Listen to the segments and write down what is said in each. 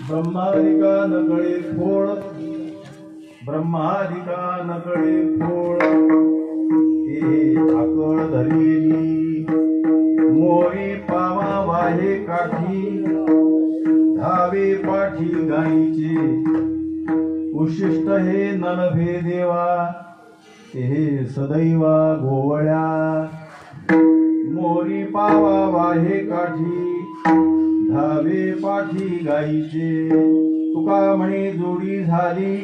ब्रह्मादिका नकळे खोळ, ब्रह्मादिका नकळे खोळ, हे आकळ धरलेली मोरी पावा वाहे काठी, धावे पाठी गायीचे उशिष्ट हे नलभे देवा, हे सदैवा गोवळ्या मोरी पावा वाहे काठी, धावे पाठी गायीचे तुका म्हणे जोडी झाली,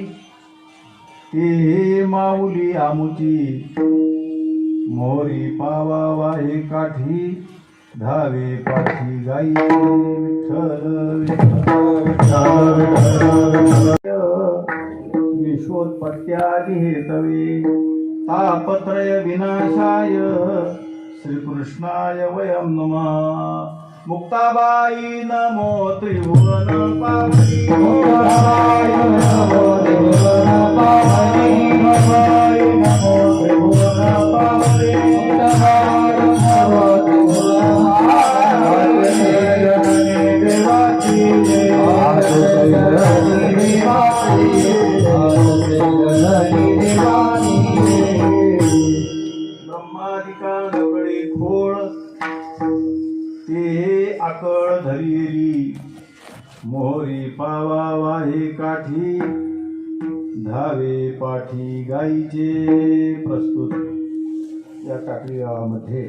हे माऊली आमुची मोरी पावा वाहे काठी, धावे पाठी गायीचे विठ्ठल विश्वोत्पत्त्यादि हेतवे तापत्रय विनाशाय श्रीकृष्णाय वयं नमः। मुक्ताबाई नमो त्रिभुवन पावनी, मुक्ताबाई नमो त्रिभुवन पावनी, मुक्ताबाई नमो त्रिभुवन पावनी, मुक्ताबाई नमो त्रिभुवन पावनी, जननी देवाची जय, जननी देवाची जय, जननी देवाची जय। ब्रह्मादिका नकळे खोळ, ते आकळ धरिली मोहरी पावा वाहे काठी, धावे पाठी गायीचे। प्रस्तुत या टाकळी गावामध्ये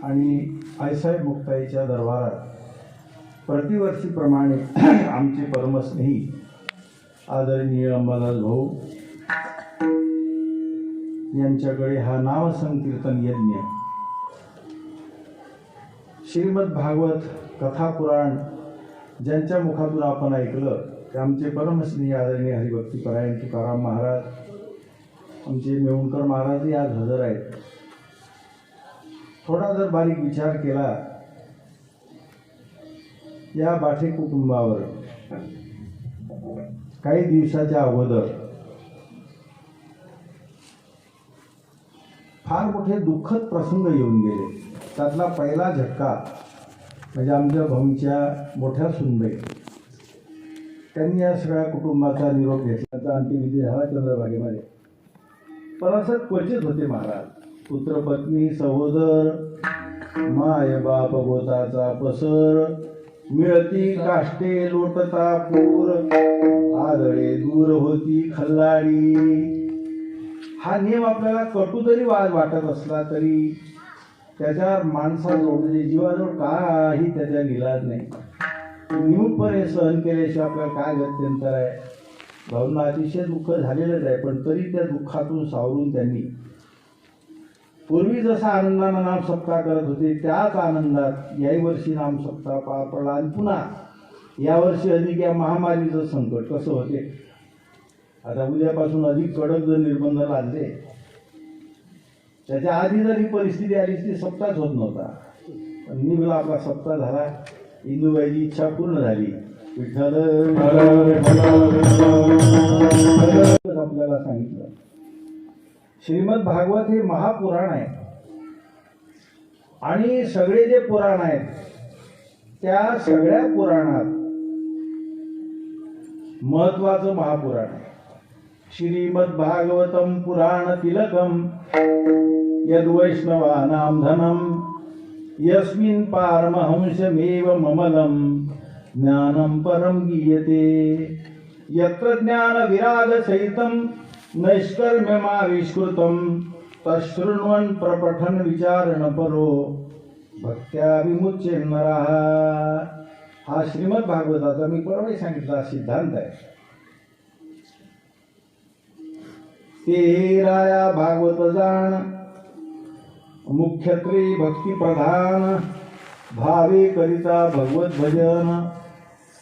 आणि आईसाहेब मुक्ताईच्या दरबारात प्रतिवर्षीप्रमाणे आमचे परमस्नेही आदरणीय अंबादास भाऊ यांच्याकडे हा नाव संकीर्तन यज्ञ, श्रीमद भागवत कथा पुराण ज्यांच्या मुखातून आपण ऐकलं ते आमचे परमस्नेही आदरणीय हरिभक्तीपरायण तुकाराम महाराज, आमचे मेहुणकर महाराजही आज हजर आहेत। थोडा जर बारीक विचार केला या बाठे कुटुंबावर काही दिवसाच्या अगोदर फार मोठे दुःखद प्रसंग येऊन गेले। त्यातला पहिला झटका म्हणजे आमच्या भाऊंच्या मोठ्या सुनबाई, त्यांनी या सगळ्या कुटुंबाचा निरोप घेतला। त्याचा अंत्यविधी झाला चंद्रभागेमध्ये। पण असं क्वचित होते महाराज, पुत्र पत्नी सहोदर माय बाप गोताचा पसर, मिळती काष्टे लोटता पूर, आदळे दूर होती खल्लाडी। हा नियम आपल्याला कटू जरी वाटत असला तरी त्याच्यावर माणसाजवळ म्हणजे जीवाजवळ काही त्याच्या इलाज नाही। निमूटपणे सहन केल्याशिवाय आपल्याला काय गत्यंतर आहे। भाऊंना अतिशय दुःख झालेलंच आहे, पण तरी त्या दुःखातून सावरून त्यांनी पूर्वी जसा आनंदानं नाम सप्ताह करत होते त्याच आनंदात याही वर्षी नाम सप्ताह पार पडला। आणि पुन्हा यावर्षी अधिक या महामारीचं संकट कसं होते, आता उद्यापासून अधिक कडक जर निर्बंध लादले, त्याच्या आधी जर ही परिस्थिती आली ती सप्ताहच होत नव्हता। पण निघला आपला सप्ताह झाला, इंदुबाईची इच्छा पूर्ण झाली। विठ्ठल आपल्याला सांगितलं श्रीमद भागवत हे महापुराण आहे आणि सगळे जे पुराण आहेत त्या सगळ्या पुराणात महत्वाचं महापुराण आहे। श्रीमद भागवतम पुराण तिलकम यद्वैष्णवानां धनम यस्मिन् पारमहंसमेव ममलम ज्ञानं परम गीयते यत्र ज्ञान विराग सहितं नैष्कर्म्यमाविष्कृतं तच्छृण्वन् प्रपठन् विचारण परो भक्त्या विमुच्य नरः। हा श्रीमद भागवताचा मी परवाही सांगितला सिद्धांत आहे। ते राया भागवत जाण मुख्यत्वे भक्ती प्रधान, भावे करिता भगवत भजन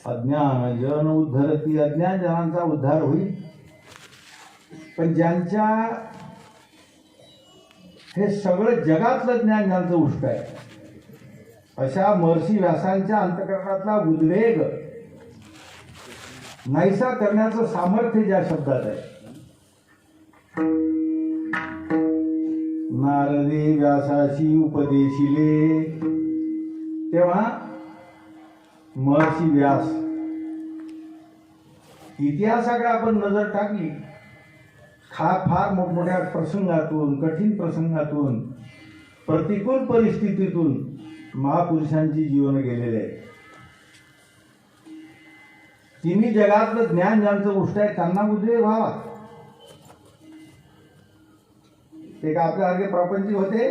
अज्ञान जन उद्धरती। अज्ञान जनांचा उद्धार होईल, पण ज्यांच्या हे सगळं जगातलं ज्ञान ज्यांचं उष्ट आहे अशा महर्षी व्यासांच्या अंतःकरणातला उद्वेग नाहीसा करण्याचं सामर्थ्य ज्या शब्दात आहे। नारदे व्यासाशी उपदेशिले, तेव्हा महर्षी व्यास, इतिहासाकडे आपण नजर टाकली, फार मोठमोठ्या प्रसंगातून, कठीण प्रसंगातून, प्रतिकूल परिस्थितीतून महापुरुषांची जीवन गेलेले आहे. तिन्ही जगातलं ज्ञान ज्यांचं गोष्ट आहे त्यांना उद्रेक व्हावा. ते का आपल्यासारखे प्रपंची होते,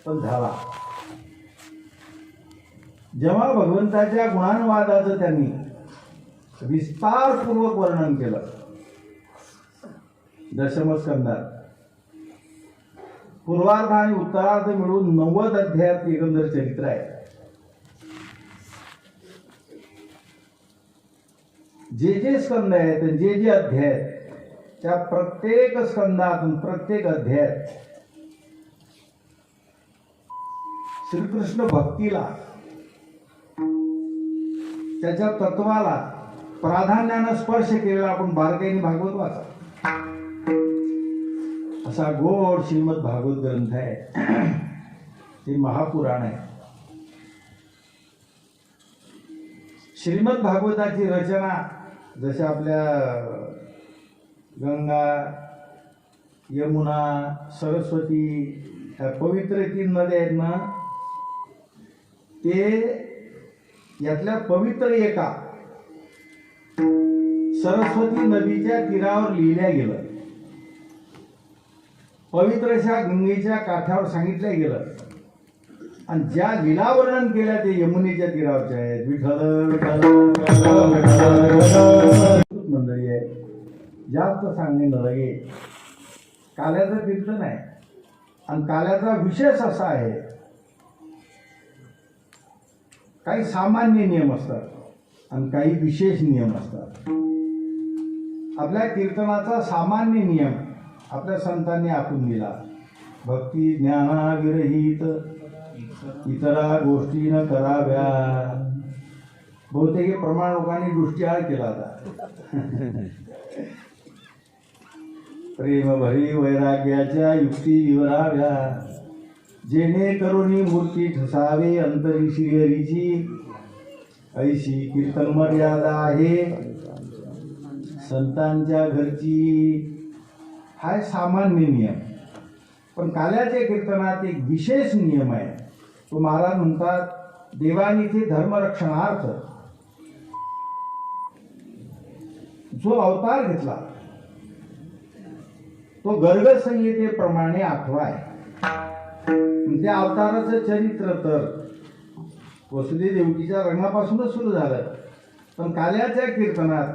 पण झाला. जेव्हा भगवंताच्या गुणानुवादाचं त्यांनी विस्तारपूर्वक वर्णन केलं दशमस्कंदात, पूर्वार्ध आणि उत्तरार्ध मिळून 90 अध्यायात एकंदर चरित्र आहे. जे जे स्कंद आहेत, जे जे अध्याय आहेत, त्या प्रत्येक स्कंदातून, प्रत्येक अध्यायात श्रीकृष्ण भक्तीला, त्याच्या तत्वाला प्राधान्यानं स्पर्श केलेला आपण बारकाईने भागवत वाचा. असा गोड श्रीमद भागवत ग्रंथ आहे. ते महापुराण आहे. श्रीमद भागवताची रचना जसे आपल्या गंगा, यमुना, सरस्वती ह्या पवित्र 3 नद्या आहेत ना, ते यातल्या पवित्र एका सरस्वती नदीच्या तीरावर लिहिल्या गेलं. पवित्रशा गंगेच्या काठावर सांगितलं गेलं. आणि ज्या लीला वर्णन केल्या ते यमुनेच्या तीरावरच्या आहेत. विठ्ठल मंडळी आहे. जास्त सांगणे न लगे. काल्याचं कीर्तन आहे. आणि काल्याचा विशेष असा आहे, काही सामान्य नियम असतात आणि काही विशेष नियम असतात. आपल्या कीर्तनाचा सामान्य नियम आपल्या संतांनी आखून दिला. भक्ती ज्ञानाविरहित इतरा गोष्टी न कराव्या. बहुतेक प्रमाण लोकांनी दृष्टीआड केला होता. प्रेम भरी वैराग्याच्या युक्ती विवराव्या, जेणेकरून मूर्ती ठसावे अंतरी श्रीहरीची. ऐशी कीर्तन मर्यादा आहे संतांच्या घरची. हा सामान्य नियम. पण काल्याच्या कीर्तनात एक विशेष नियम आहे. तो महाराज म्हणतात, देवाने ते धर्मरक्षणार्थ जो अवतार घेतला तो गर्ग संहितेप्रमाणे आठवाय. त्या अवताराचं चरित्र तर वसुदेव देवकीच्या रंगापासूनच सुरू झालं. पण काल्याच्या कीर्तनात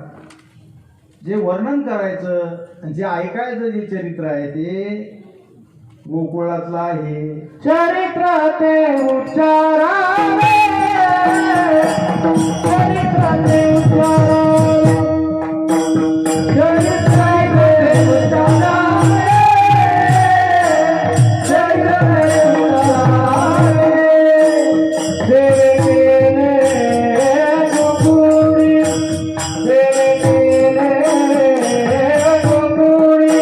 जे वर्णन करायचं, जे ऐकायचं जे चरित्र आहे ते गोकुळातलं आहे. चरित्र ते उच्चारावे, चरित्र ते उच्चारावे, चरित्र ते उच्चारावे, चरित्र ते उच्चारावे. देवे केले गोकुळी, देवे केले गोकुळी.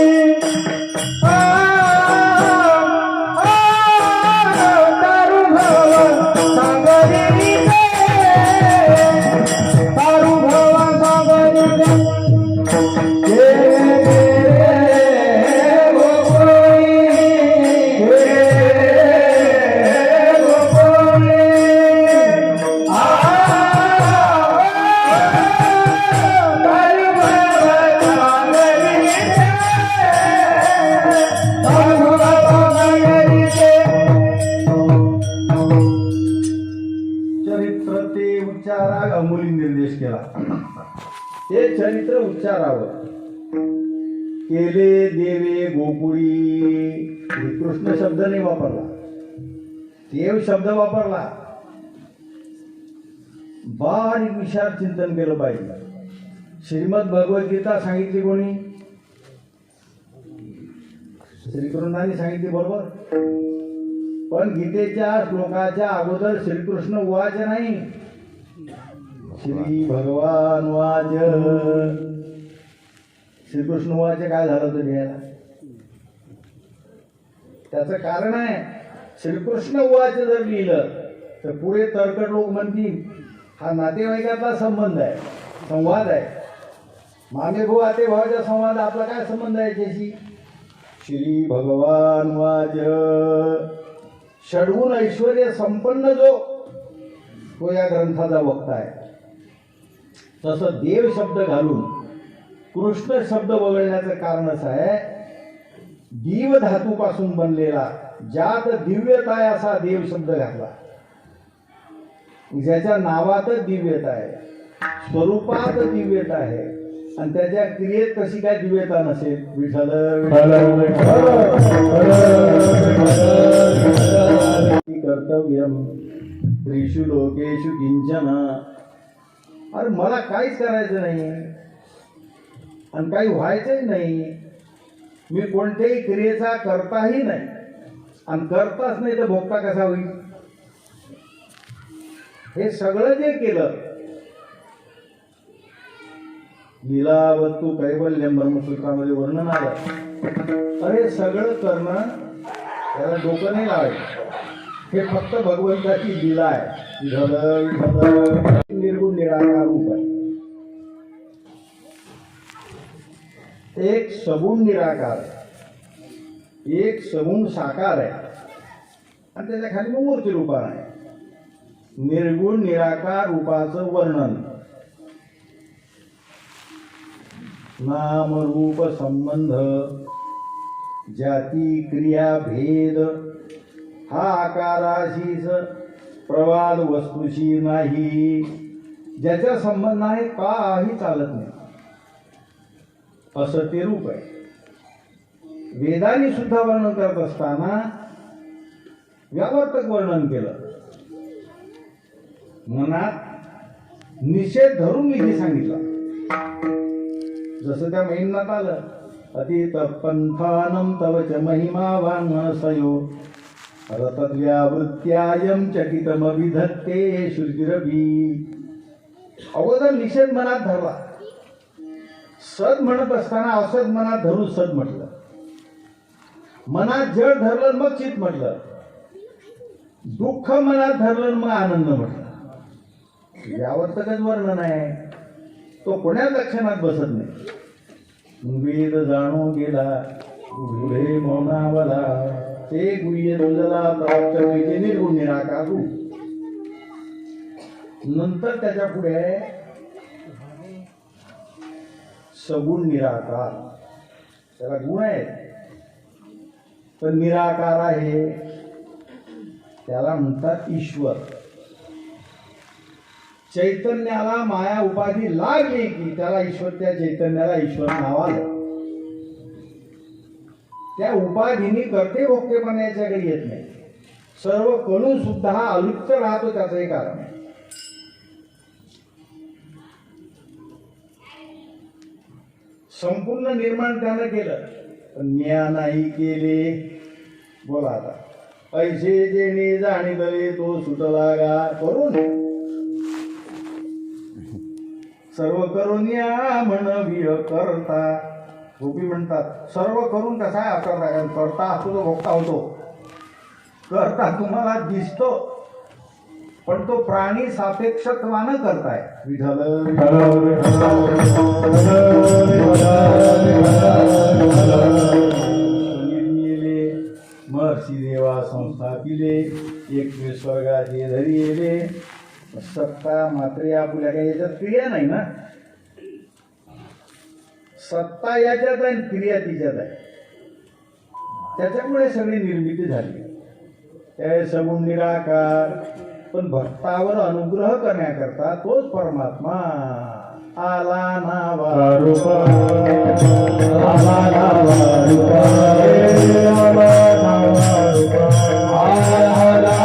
चरित्र ते उच्चारा अंगुली निर्देश केला. ते चरित्र उच्चारावं. केले देवे गोकुळी. कृष्ण शब्द नाही वापरला, देव शब्द वापरला. बारीक विचार चिंतन केलं पाहिजे. श्रीमद भगवद्गीता सांगितली कोणी? श्रीकृष्णाने सांगितली, बरोबर. पण गीतेच्या श्लोकाच्या अगोदर श्रीकृष्ण उवाच नाही, श्री भगवान वाच. श्रीकृष्ण उवाच काय झालं तर घ्यायला? त्याचं कारण आहे, श्रीकृष्ण उवाच जर लिहिलं तर पुढे तर्कट लोक म्हणतील हा नातेवाईकातला संबंध आहे, संवाद आहे. मामे भाऊ आते भावाच्या संवाद आपला काय संबंध आहे त्याशी? श्री भगवान वाज षडगुण ऐश्वर्य संपन्न जो तो या ग्रंथाचा वक्ता आहे. तसं देव शब्द घालून कृष्ण शब्द वगळण्याचं कारणच आहे, दीव धातूपासून बनलेला ज्यात दिव्यता आहे असा देव शब्द घातला. ज्याच्या नावातच दिव्यता आहे, स्वरूपात दिव्यता आहे, आणि त्याच्या क्रियेत कशी काय दिव्यता नसेल? विठ्ठल कर्तव्यम त्रिषु लोकेषु किंचन. अरे मला काहीच करायचं नाही आणि काही व्हायचंही नाही. मी कोणत्याही क्रियेचा करताही नाही आणि करताच नाही तर भोगता कसा होईल? हे सगळं जे केलं, लीलावत्तू कैवल्यम ब्रह्मसूत्रामध्ये वर्णन आलं. अरे सगळं करणं त्याला डोकं नाही लावायचं. हे फक्त भगवंताची लीला आहे. निर्गुण निराकार रूप आहे. एक सगुण निराकार, एक सगुण साकार आहे आणि त्याच्या खाली मग मूर्ती रूपान आहे. निर्गुण निराकार रूपाचं वर्णन, नाम रूप संबंध, जाती क्रिया भेद हा आकाराशीच प्रवाद वस्तूशी नाही. ज्याचा संबंध नाही काही चालत नाही असं ते रूप आहे. वेदांनी सुद्धा वर्णन करत असताना व्यावर्तक वर्णन केलं. मनात निषेध धरून विधी सांगितला. जसं त्या महिम्नात आलं, अतीत पंथानम तवच महिमावान मनसयो रतव्यावृत्त्यायम चकितमविधत्ते श्रुतिरवी. अगोदर निषेध मनात धरला. सद म्हणत असताना असद मनात धरून सद म्हटलं. मनात जड धरलं मग चित म्हटलं. दुःख मनात धरलं मग आनंद म्हटलं. यावर्तकच वर्णन आहे. तो कोण्याच लक्षणात बसत नाही. वेद जाणू गेला पुढे मौनावला, ते गुह्य रुजला प्राप्त होईचे निर्गुण निराकार रूप. नंतर त्याच्या पुढे सगुण निराकार. त्याला गुण आहे तर निराकार आहे, त्याला म्हणतात ईश्वर. चैतन्याला माया उपाधी लागली की त्याला ईश्वर, त्या चैतन्याला ईश्वर नाव आलं. त्या उपाधीनी करते भोगतेपणाच्याकडे येत नाही. सर्व करून सुद्धा हा अलिप्त राहतो, त्याचं हे कारण आहे. संपूर्ण निर्माण त्यानं केलं पण म्या नाही केले. बोला आता, ऐसे जेणे जाणीले तो सुटला गा करून. सर्व करून या म्हणविय करता. गोपी म्हणतात सर्व करून कसा आहे अकर्ता, कारण करता असतो तो भोगता होतो. करता तुम्हाला दिसतो पण तो प्राणी सापेक्षत्वानं करताय. विठ्ठल महर्षी देवा संस्थापिले, एक स्वर्गाचे धरी येले. सत्ता मात्र आपल्या काही याच्यात क्रिया नाही ना. सत्ता याच्यात आहे, क्रिया तिच्यात आहे. त्याच्यामुळे सगळी निर्मिती झाली. त्या सगुण निराकार, पण भक्तावर अनुग्रह करण्याकरता तोच परमात्मा आला नावा रूपा, आला नावा रूपा, आला नावा रूपा, आला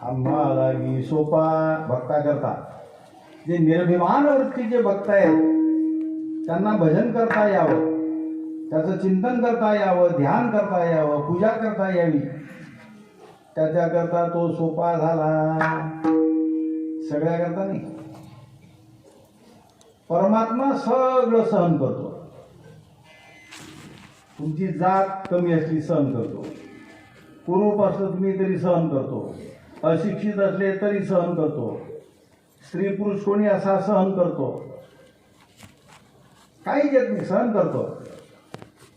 आम्हा लागी सोपा भक्ता करता. जे निर्भिमान वृत्तीचे भक्त आहेत त्यांना भजन करता यावं, त्याचं चिंतन करता यावं, ध्यान करता यावं, पूजा करता यावी, त्याच्याकरता तो सोपा झाला. सगळ्याकरता नाही. परमात्मा सगळं सहन करतो. तुमची जात कमी असली सहन करतो, कुरूप असलं तुम्ही तरी सहन करतो, अशिक्षित असले तरी सहन करतो, स्त्री पुरुष कोणी असा सहन करतो. काही येत नाही, सहन करतो.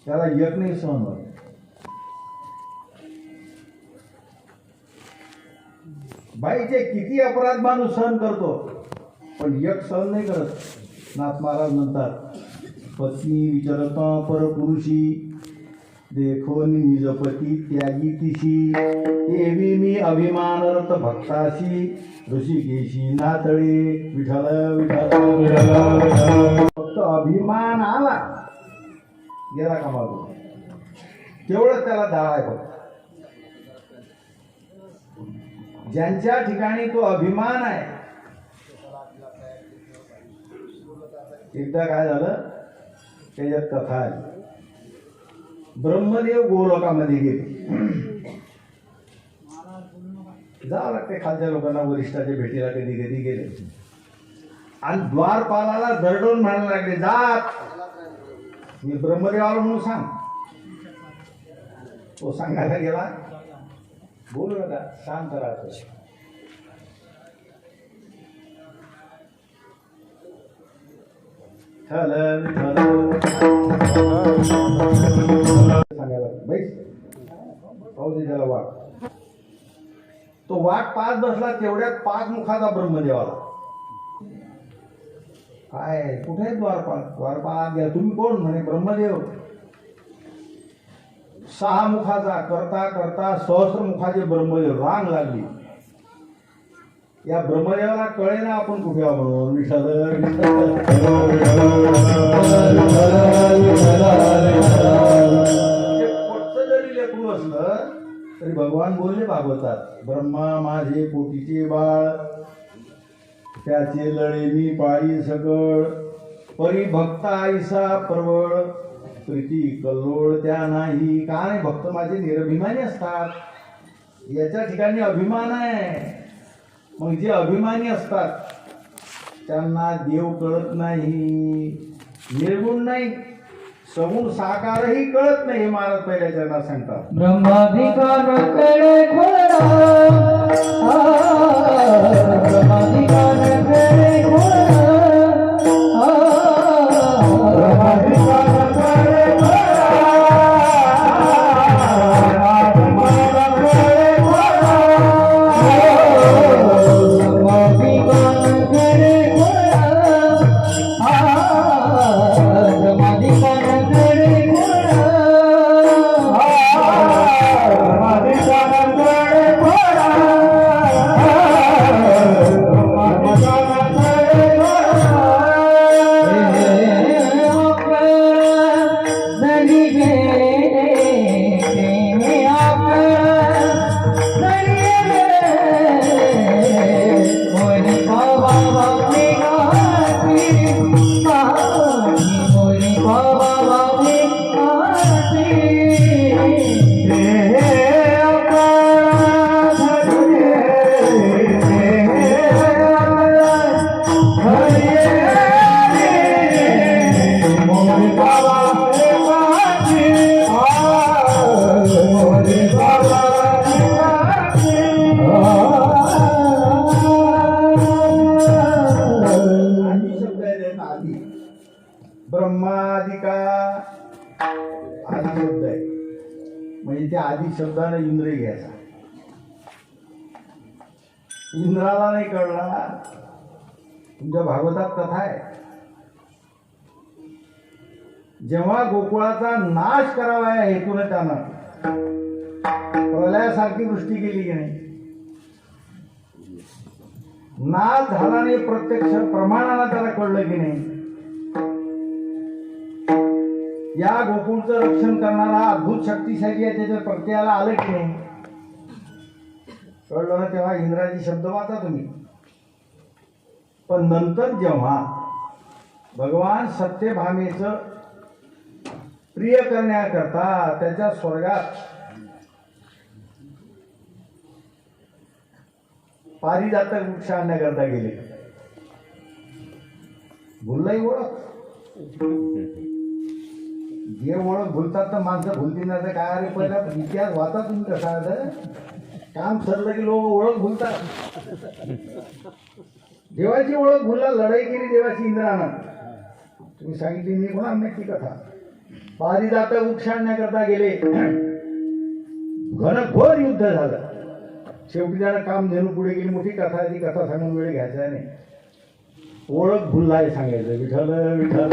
त्याला एक नाही सहन होत. बाईचे किती अपराध माणूस सहन करतो, पण एक सहन नाही करत. नाथ महाराज म्हणतात, पत्नी विचारता परपुरुषी, देखो निजपती त्यागी तिशी, एवी मी अभिमानरत भक्ताशी, ऋषिकेशी नातळे विठ्ठल विठ्ठल. फक्त अभिमान आला गेला का मागून, तेवढं त्याला दाळ आहे. फक्त ज्यांच्या ठिकाणी तो अभिमान आहे. एकदा काय झालं, त्याच्यात कथा आली. ब्रह्मदेव गोलोकामध्ये गेले. जावं लागते खालच्या लोकांना, वरिष्ठाच्या भेटीला कधी कधी गेले आणि द्वारपालाला दरडून म्हणायला लागले, जात मी ब्रह्मदेव आलो म्हणून सांग. तो सांगायला गेला, बोलू नका, शांत राहतो. सांगायला बैस, पाहू दे त्याला वाट. तो वाट पाच बसला, तेवढ्यात पाच मुखाचा ब्रह्मदेव आला. काय कुठे द्वारपाल? द्वारपाल घ्या, तुम्ही कोण? म्हणे ब्रह्मदेव. सहा मुखाचा करता करता सहस्र मुखाचे ब्रह्मदेव रांग लागली. या ब्रह्मदेवाला कळे ना आपण कुठे आहो म्हणून. विठ्ठल जरी लेकरू असलं तरी भगवान बोलले भागवतात, ब्रह्मा माझे पोटीचे बाळ, त्याचे लळे मी पाळी सकळ, परी भक्ता आईसा प्रवळ, प्रीती कल्लोळ त्या नाही. का नाही? भक्त माझे निरभिमानी असतात. याच्या ठिकाणी अभिमान आहे. मग जे अभिमानी असतात त्यांना देव कळत नाही, निर्गुण नाही, सगुण साकारही कळत नाही. हे महाराज पहिल्या चरणात सांगतात. ब्रह्माधिकार कळे खोरा, ब्रह्माधिकार कळे खोरा, ब्रह्माधिकार कळे ब्रह्मादिका आदि शब्द आहे. म्हणजे त्या आदि शब्दाने इंद्र घ्यायचा. इंद्राला नाही कळला. तुमच्या भागवतात कथा आहे, जेव्हा गोकुळाचा नाश करावा या हेतूने त्यानं प्रलयासारखी वृष्टी केली की नाही, नाश झाला नाही, प्रत्यक्ष प्रमाणाला त्याला कळलं की नाही, या गोकुळचं रक्षण करणारा अद्भुत शक्तिशाली आहे त्याच्या प्रत्ययाला आलं की नाही, कळलं ना? तेव्हा इंग्रजी शब्द वाचा तुम्ही. पण नंतर जेव्हा भगवान सत्यभामेचं प्रिय करण्याकरता त्याच्या स्वर्गात पारिजातक वृक्ष आणण्याकरता गेले, भुललंही ओळख. जे ओळख भुलतात तर माणसं भुलतील ना. तर काय अरे पहिला इतिहास वाचा तुम्ही कसा आहे. काम ठरलं की लोक ओळख भुलतात. देवाची ओळख भुलला, लढाई केली देवाची इंद्रानं. तुम्ही सांगितली मी कोणा नक्की कथा. पारिजातक वृक्ष आणण्याकरता गेले, घनघोर युद्ध झालं. शेवटी त्याला काम धेनू पुढे गेली. मोठी कथा आहे ती, कथा सांगून वेळ घ्यायचा नाही. ओळख भुललाय सांगायचं. विठ्ठल विठ्ठल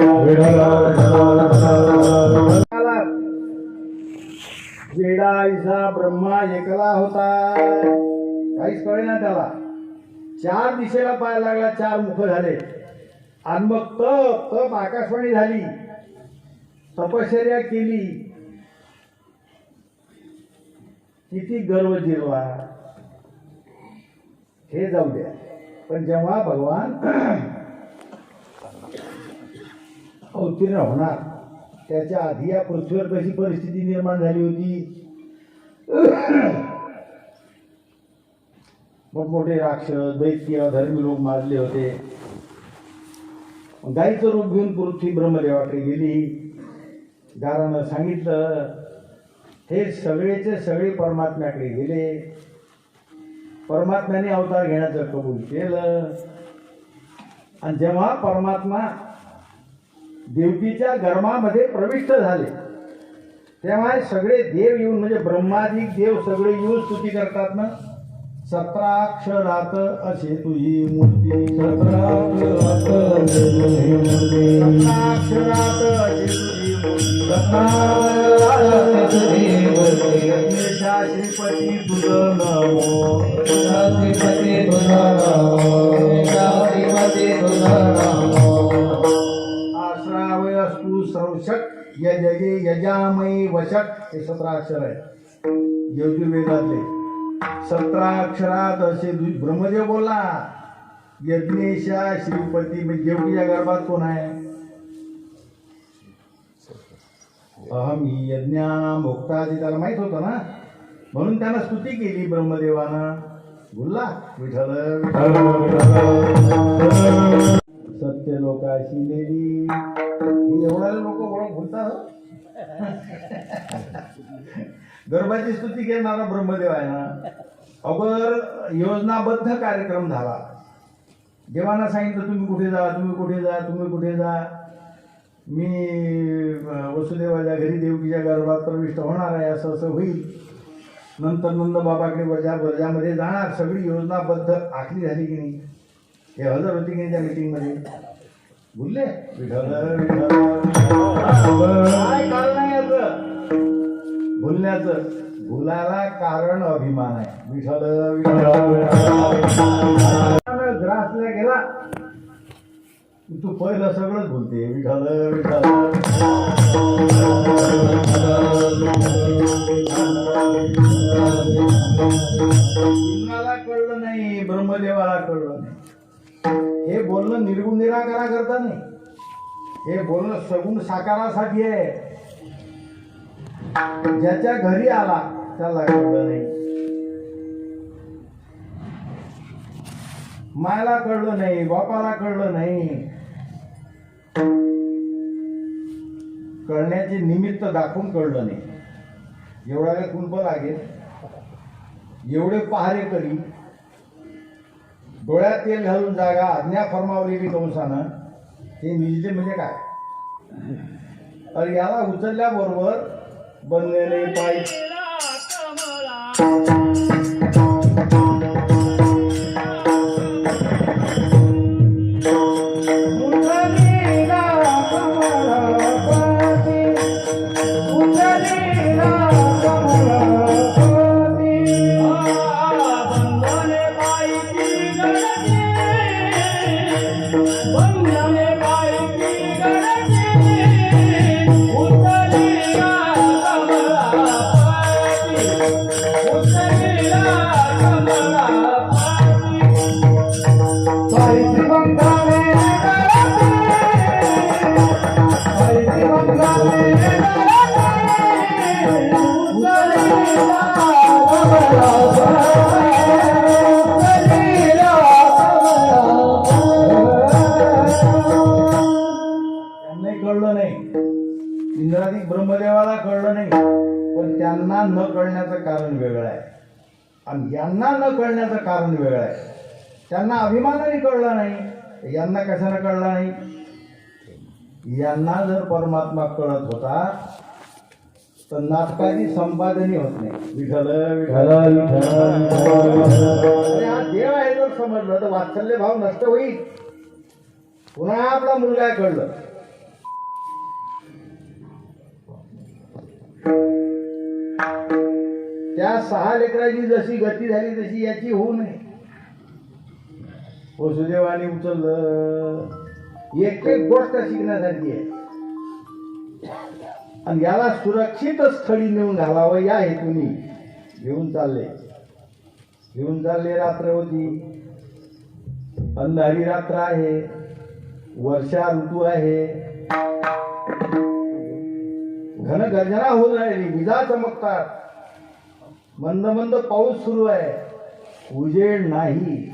वेडाईचा ब्रह्मा एकला होता, काहीच कळेना त्याला. 4 दिशेला पाय लागला, 4 मुख झाले. आणि मग तप आकाशवाणी झाली, तपश्चर्या केली. किती गर्व जिरला हे जाऊ द्या. पण जेव्हा भगवान अवतीर्ण होणार त्याच्या आधी या पृथ्वीवर कशी परिस्थिती निर्माण झाली होती. मोठमोठे राक्षस दैत्य धर्मी लोक मारले होते. गाईचं रूप घेऊन पृथ्वी ब्रह्मदेवाकडे गेली. गारानं सांगितलं, हे सगळेचे सगळे परमात्म्याकडे गेले. परमात्म्याने अवतार घेण्याचं कबूल केलं. आणि जेव्हा परमात्मा देवकीच्या गर्भामध्ये प्रविष्ट झाले तेव्हा सगळे देव येऊन, म्हणजे ब्रह्मादिक देव सगळे येऊन स्तुती करतात ना. 17 अक्षरात असे तुझी मूर्ती, 17 अक्षरात असे तुझी मूर्ती, 17 अक्षरात असे तुझी मूर्ती. यज्ञेशा श्रीपती तुझं नमो, श्रीपती तुझं नमो, श्रीपती तुझं नमो. आश्रावयस्तु सर्वशक यजगे यजामयी वशक. हे 17 अक्षर आहे यजुर्वेदातले. 17 अक्षरात असे ब्रह्मदेव बोलला. यज्ञेशा श्रीपती, म्हणजे देवकीच्या गर्भात कोण आहे? अहम ही यज्ञा भोक्तादी, त्याला माहित होतं ना. म्हणून त्यानं स्तुती केली ब्रह्मदेवानं. बोलला विठ्ठल सत्य लोकाशी देवी. एवढ्या लोक ओळख बोलतात. गर्भाची स्तुती करणारा ब्रह्मदेव आहे ना. अगर योजनाबद्ध कार्यक्रम झाला. देवाना सांगितलं तुम्ही कुठे जा, तुम्ही कुठे जा, तुम्ही कुठे जा. मी वसुदेवाच्या घरी देवकीच्या गर्भात प्रविष्ट होणार आहे, असं असं होईल. नंतर नंद बाबाकडे वर्जामध्ये जाणार. सगळी योजनाबद्ध आखली झाली की नाही. हे हजर होती की नाही त्या मीटिंगमध्ये. बोलले विठ्ठल काय कारण आहे याचं बोलण्याचं? बोलायला कारण अभिमान आहे. विठ्ठल ग्रासला गेला तू पहिलं सगळंच बोलते विठ्ठल विठ्ठल. इंद्राला कळलं नाही, ब्रह्मदेवाला कळलं नाही. हे बोलणं निर्गुण निराकारा करता नाही. हे बोलणं सगुण साकारासाठी आहे. ज्याच्या घरी आला त्याला कळलं नाही. मायला कळलं नाही, बापाला कळलं नाही. कळण्याचे निमित्त दाखवून कळलं नाही. एवढा वेळ कुंप लागेल, एवढे पहारे करी, डोळ्यात तेल घालून जागा आज्ञा फरमावलेली कंसानं. हे निजले म्हणजे काय? अरे याला उचलल्याबरोबर बनलेले पाय कदाचित ब्रह्मदेवाला कळलं नाही, पण त्यांना न कळण्याचं कारण वेगळं आहे आणि यांना न कळण्याचं कारण वेगळं आहे. त्यांना अभिमानाने कळलं नाही, यांना कशानं कळलं नाही. यांना जर परमात्मा कळत होता तर नाटकाची संपादनी होत नाही. विठ्ठल विठ्ठल अरे हा देव आहे जर समजलं तर वात्सल्य भाव नष्ट होईल. पुन्हा आपला मुलगा कळलं. त्या 6 लेकराची जशी गती झाली तशी याची होऊ नये. वसुदेवाने उचललं. एक एक गोष्ट शिकण्यासारखी आहे आणि याला सुरक्षित स्थळी नेऊन घालावं या हेतूने घेऊन चालले. रात्र होती, अंधारी रात्र आहे, वर्षा ऋतू आहे, घन गर्जना होत राहिली, विजा चमकतात, मंद मंद पाऊस सुरू आहे, उजेड नाही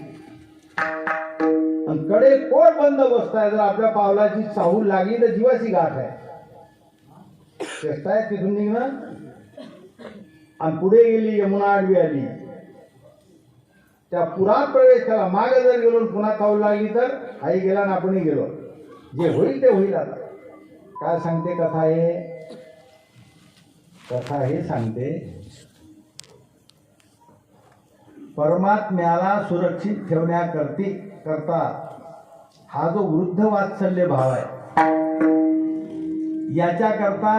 आणि कडे कोण बंदोबस्त आहे. जर आपल्या पावलाची चाहूल लागली तर जीवाची गाठ आहे. चेष्टा आहे तिथून निघणं आणि पुढे गेली. यमुना आडवी आली, त्या पुरात प्रवेश केला. मागे जर गेलो पुन्हा चाहूल लागली तर आई गेला आणि आपणही गेलो. जे होईल ते होईल. आता काय सांगते कथा हे सांगते परमात्म्याला सुरक्षित ठेवण्याकरता हा जो वृद्ध वात्सल्य भाव आहे याच्याकरता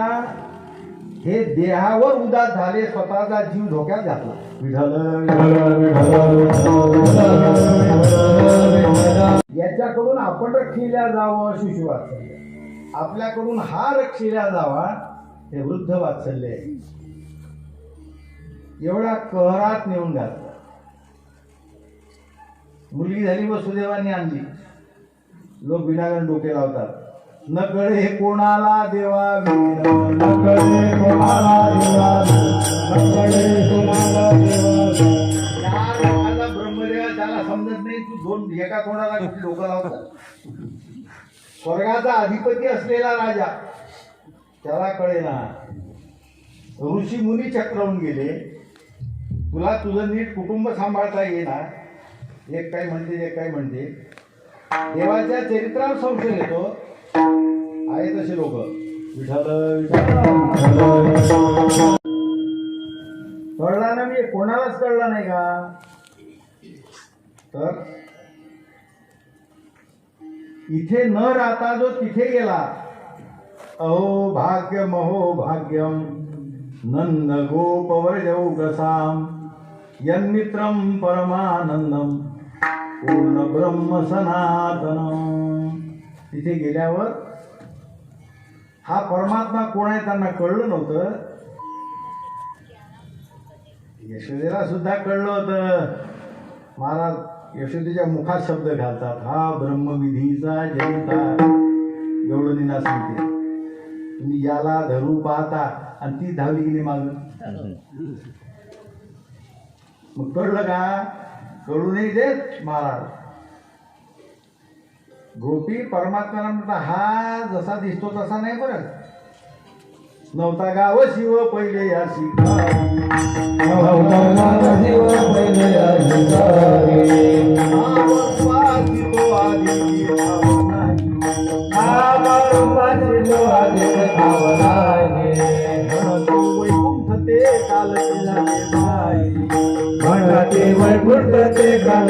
हे देहावर उदास झाले, स्वतःचा जीव धोक्यात घातला. याच्याकडून आपण रक्षिल्या जावं शिशु वात्सल्य, आपल्याकडून हा रक्षिल्या जावा हे वृद्ध वात्सल्य आहे. एवढा कहरात नेऊन घातला. मुलगी झाली, वसुदेवाने आणली. लोक विनाकारण डोके लावतात. न कळे कोणाला देवा वीर, न कळे कोणाला देवा वीर, न कळे कोणाला देवा वीर. या लोकांना ब्रह्मदेवा त्याला समजत नाही. तू एका कोणाला डोकं लावतात. स्वर्गाचा अधिपती असलेला राजा त्याला कळेना. ऋषी मुनी चक्रावून गेले. तुला तुझं नीट कुटुंब सांभाळता येणार. एक काय म्हणते देवाच्या चरित्रावर संशय येतो. आहे तसे लोक. विठ्ठल कळला ना. मी कोणालाच कळला नाही का. तर इथे न राहता जो तिथे गेला. अहो भाग्यम अहो भाग्यम नंद गोपवर्जौकसाम यन्मित्रम परमानंदम पूर्ण ब्रह्म सनातनम. तिथे गेल्यावर हा परमात्मा कोण आहे त्यांना कळलं नव्हतं. यशोदेला सुद्धा कळलं होतं. महाराज यशोदेच्या मुखात शब्द घालतात, हा ब्रह्मविधीचा जनिता. एवढं निना सांगते. तुम्ही याला धरू पाहता आणि ती धावली गेली माग. मग कळलं का. कळू नाही देत महाराज. गोपी परमात्म्याला म्हणतात हा जसा दिसतो तसा नाही. बरं नव्हता गाव शिव पहिले या वैकुंठ ते काल वैकुंठ ते काल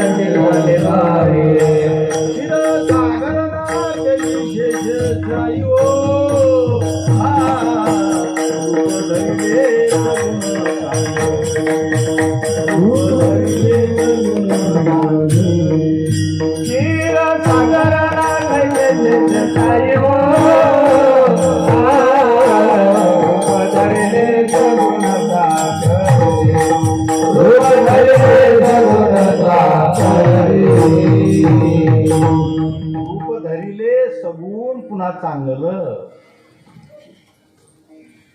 रूप धरिले सगून पुन्हा चांगलं.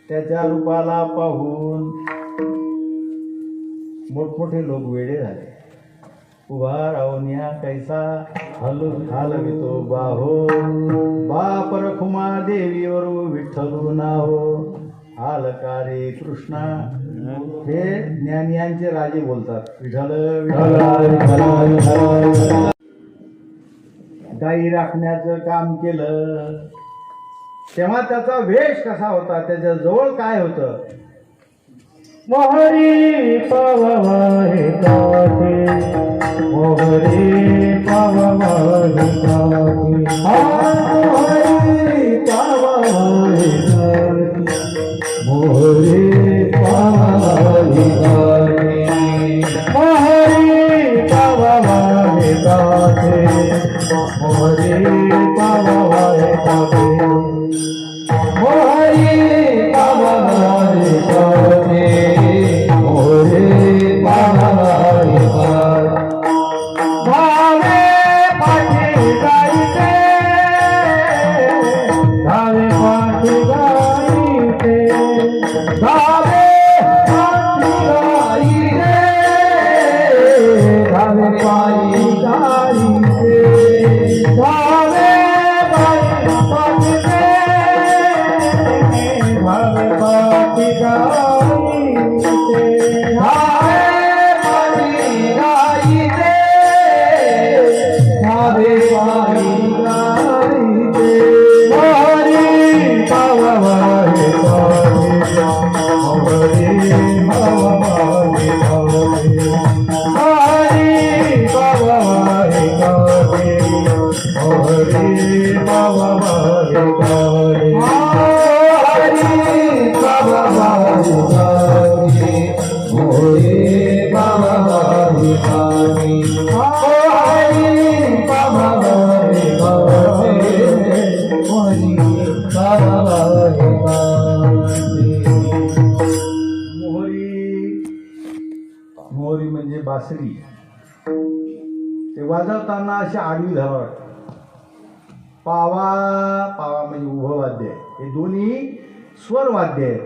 त्याच्या रूपाला पाहून मोठमोठे लोक वेडे झाले. उभा राहून कैसा हलवितो बाहो. बाप रखुमा देवीवर विठ्ठलू नाहो. हालकारे कृष्णा हे ज्ञानियांचे राजे बोलतात. विठ्ठल विठ्ठल. गाई राखण्याचं काम केलं तेव्हा त्याचा वेश कसा होता, त्याच्या जवळ काय होतं. मोहरी पाववाहे गाते, मोहरी पाववाहे गाते, मोहरी पाववाहे गाते, मोहरी पाववाहे गाते, मोहरी पाववाहे गाते, मोहरी पाववाहे गाते, मोहरी पाववाहे गाते, मोहरी पाववाहे गाते. धावे पाठी गाईचे, धावे पाठी गाईचे, धावे पाठी गाईचे, धावे पाठी गाईचे, धावे पाठी गाईचे, धावे पाठी गाईचे, धावे पाठी गाईचे, मोहरी पाववाहे गाते, मोहरी पाववाहे गाते, मोहरी पाववाहे गाते, मोहरी पाववाहे गाते, मोहरी पाववाहे गाते, मोहरी पाववाहे गाते, मोहरी पाववाहे गाते, मोहरी पाववाहे गाते. मोहरी म्हणजे बासरी. ते वाजवताना अशी आडवी धरावं लागतं. पावा पावा म्हणजे उभं वाद्य आहे. हे दोन्ही स्वर वाद्य आहेत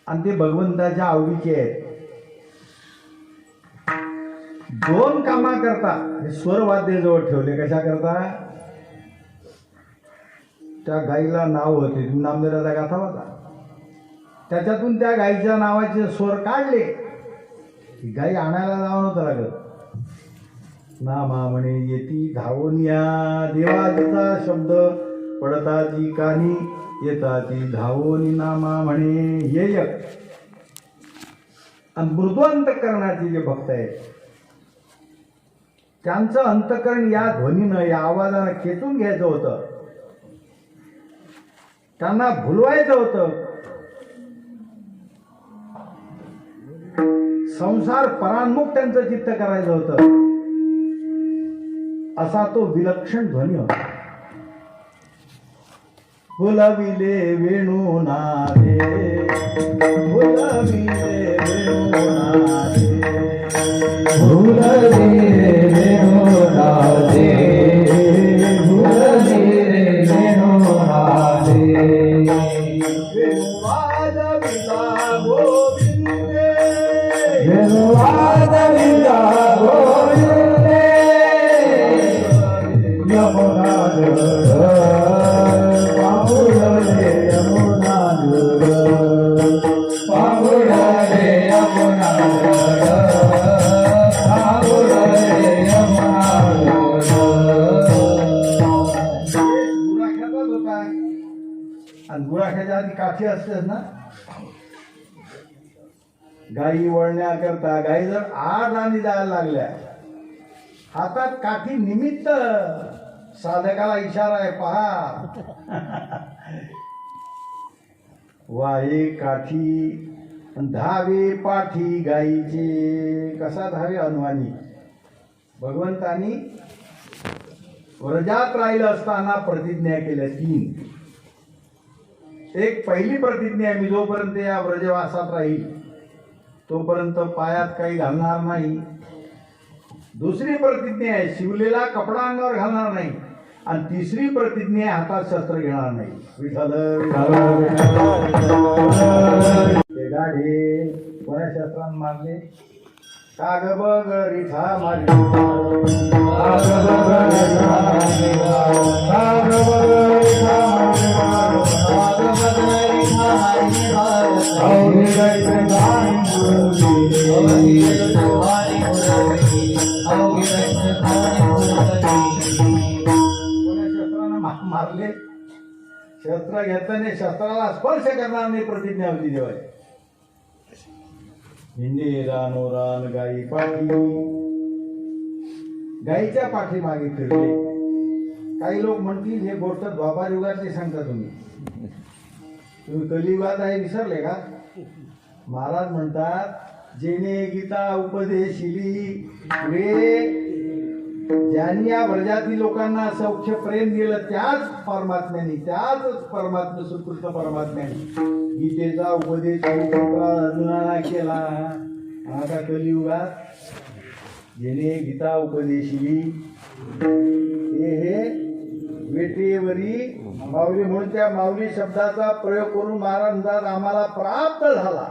आणि ते भगवंताच्या आवडीचे आहेत. दोन कामा करता हे स्वर वाद्य जवळ ठेवले. कशा करता. त्या गाईला नाव होते, नामदेवाचा गाथा होता, त्याच्यातून त्या गाईच्या नावाचे स्वर काढले. गाई आणायला जावं नव्हतं लागत. नामा म्हणे येती धावूनिया, देवाचा शब्द पडताची कानी, येताची धावोनी नामा म्हणे येय. आणि मृदू अंतकरणाचे जे भक्त आहेत त्यांचं अंतकरण या ध्वनीनं, या आवाजानं खेचून घ्यायचं होतं. त्यांना भुलवायचं होतं. संसार परान्मुख त्यांचं चित्त करायचं होतं. असा तो विलक्षण ध्वनी होता. भुलविले वेणू नादे, भुलविले वेणू नादे, भुलविले वेणू नादे, भुलविले वेणू नादे, वेणू वाजविला गोविंदे, वेणू वाजविला गोविंदे, यमुना जळ, पाहुणले यमुना जळ, पाहुणले यमुना जळ, पाहुणले यमुना जळ. गुराख्याचाच होता. आणि गुराख्याच्या आधी काठी असतेच ना. गायी वळण्याकरता गायी जर आड आणि जायला लागल्या, हातात काठी निमित्त साधकाला इशारा आहे, पहा. वाहे काठी धावे पाठी गायीचे. कसा धावे अनुवानी. भगवंतानी व्रजात राहिलं असताना प्रतिज्ञा केल्या 3. एक पहिली प्रतिज्ञा, मी जोपर्यंत या व्रजवासात राहील तोपर्यंत पायात काही घालणार नाही. दुसरी प्रतिज्ञा आहे, शिवलेला कपडा अंगावर घालणार नाही. आणि तिसरी प्रतिज्ञा आहे, हातात शस्त्र घेणार नाही. विठ्ठल ते गाढे कोण्या शस्त्रानं मारले. काग बग रिठा मारली, काग बग रिठा मारली, काग बग रिठा मारली, काग बग रिठा कोण्या शस्त्रानं मारले, शस्त्र घेताना शस्त्राला स्पर्श करणार नाही प्रतिज्ञा होती देवाची. हिंदी रानो रान गाई पाठी, गाईच्या पाठीमागे फिरले. काही लोक म्हणतील हे गोष्ट द्वापार युगातली सांगता तुम्ही कलियुगात आहे विसरले का? महाराज म्हणतात जेने गीता उपदेशिली रे, ज्यांनी या व्रजातील लोकांना सौख्य प्रेम दिलं त्याच परमात्म्याने, त्याच परमात्मा सुकृष्ण परमात्म्याने गीतेचा उपदेश अर्जुनाला केला. आता कलियुगात जेने गीता उपदेशिली हे वेटेवरी माऊली म्हणून त्या माऊली शब्दाचा प्रयोग करून महाराज म्हणतात आम्हाला प्राप्त झाला.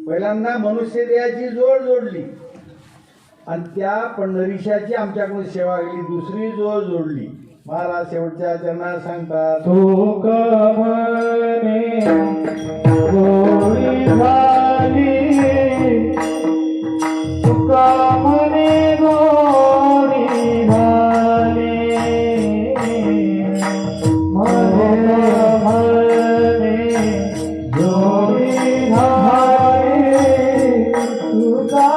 पहिल्यांदा मनुष्य देहाची जोड जोडली आणि त्या पंढरीशाची आमच्याकडून सेवा केली, दुसरी जोड जोडली. महाराज शेवटच्या चरणात सांगतात तुक म्हणे गोडी झाली, तुक म्हणे गोडी झाली, म्हणे गोडी झाली, तुका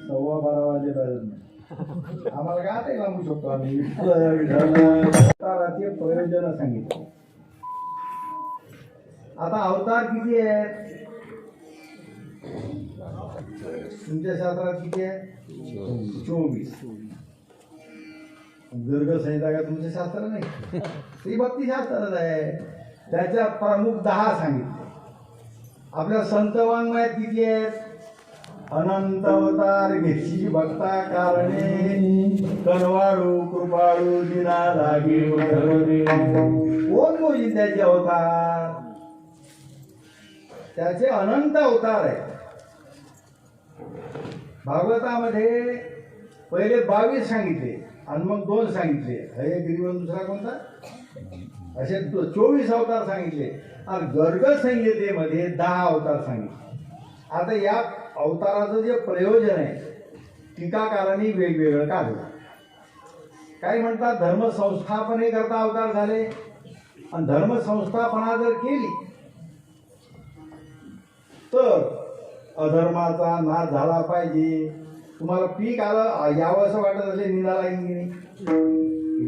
सव्वा 12 वाजेला आम्हाला काय ते लांबू शकतो आम्ही. अवताराचे प्रयोजन सांगितले. आता अवतार किती आहेत तुमच्या शास्त्रात? किती आहे? 24. गर्ग संहिता का तुमचं शास्त्र नाही, श्रीभक्ती शास्त्रात आहे. त्याच्या प्रमुख 10 सांगितले. आपल्या संत वाङ्मयात किती आहेत? अनंत अवतार घेतली भक्ता कारणे, कनवाळू कृपाळू दिना लागी. कोण मोजी त्याचे अवतार? त्याचे अनंत अवतार आहे. भागवतामध्ये पहिले 22 सांगितले आणि मग 2 सांगितले. हे गिरीवन दुसरा कोणता? असे 24 अवतार सांगितले आणि गर्ग संहितेमध्ये 10 अवतार सांगितले. आता या अवताराचं जे प्रयोजन आहे टीकाकारांनी वेगवेगळं काढलं. काही म्हणतात धर्म संस्थापने करता अवतार झाले आणि धर्म संस्थापना जर केली तर अधर्माचा नाश झाला पाहिजे. तुम्हाला पीक आलं यावं असं वाटत असेल निघाला की नाही,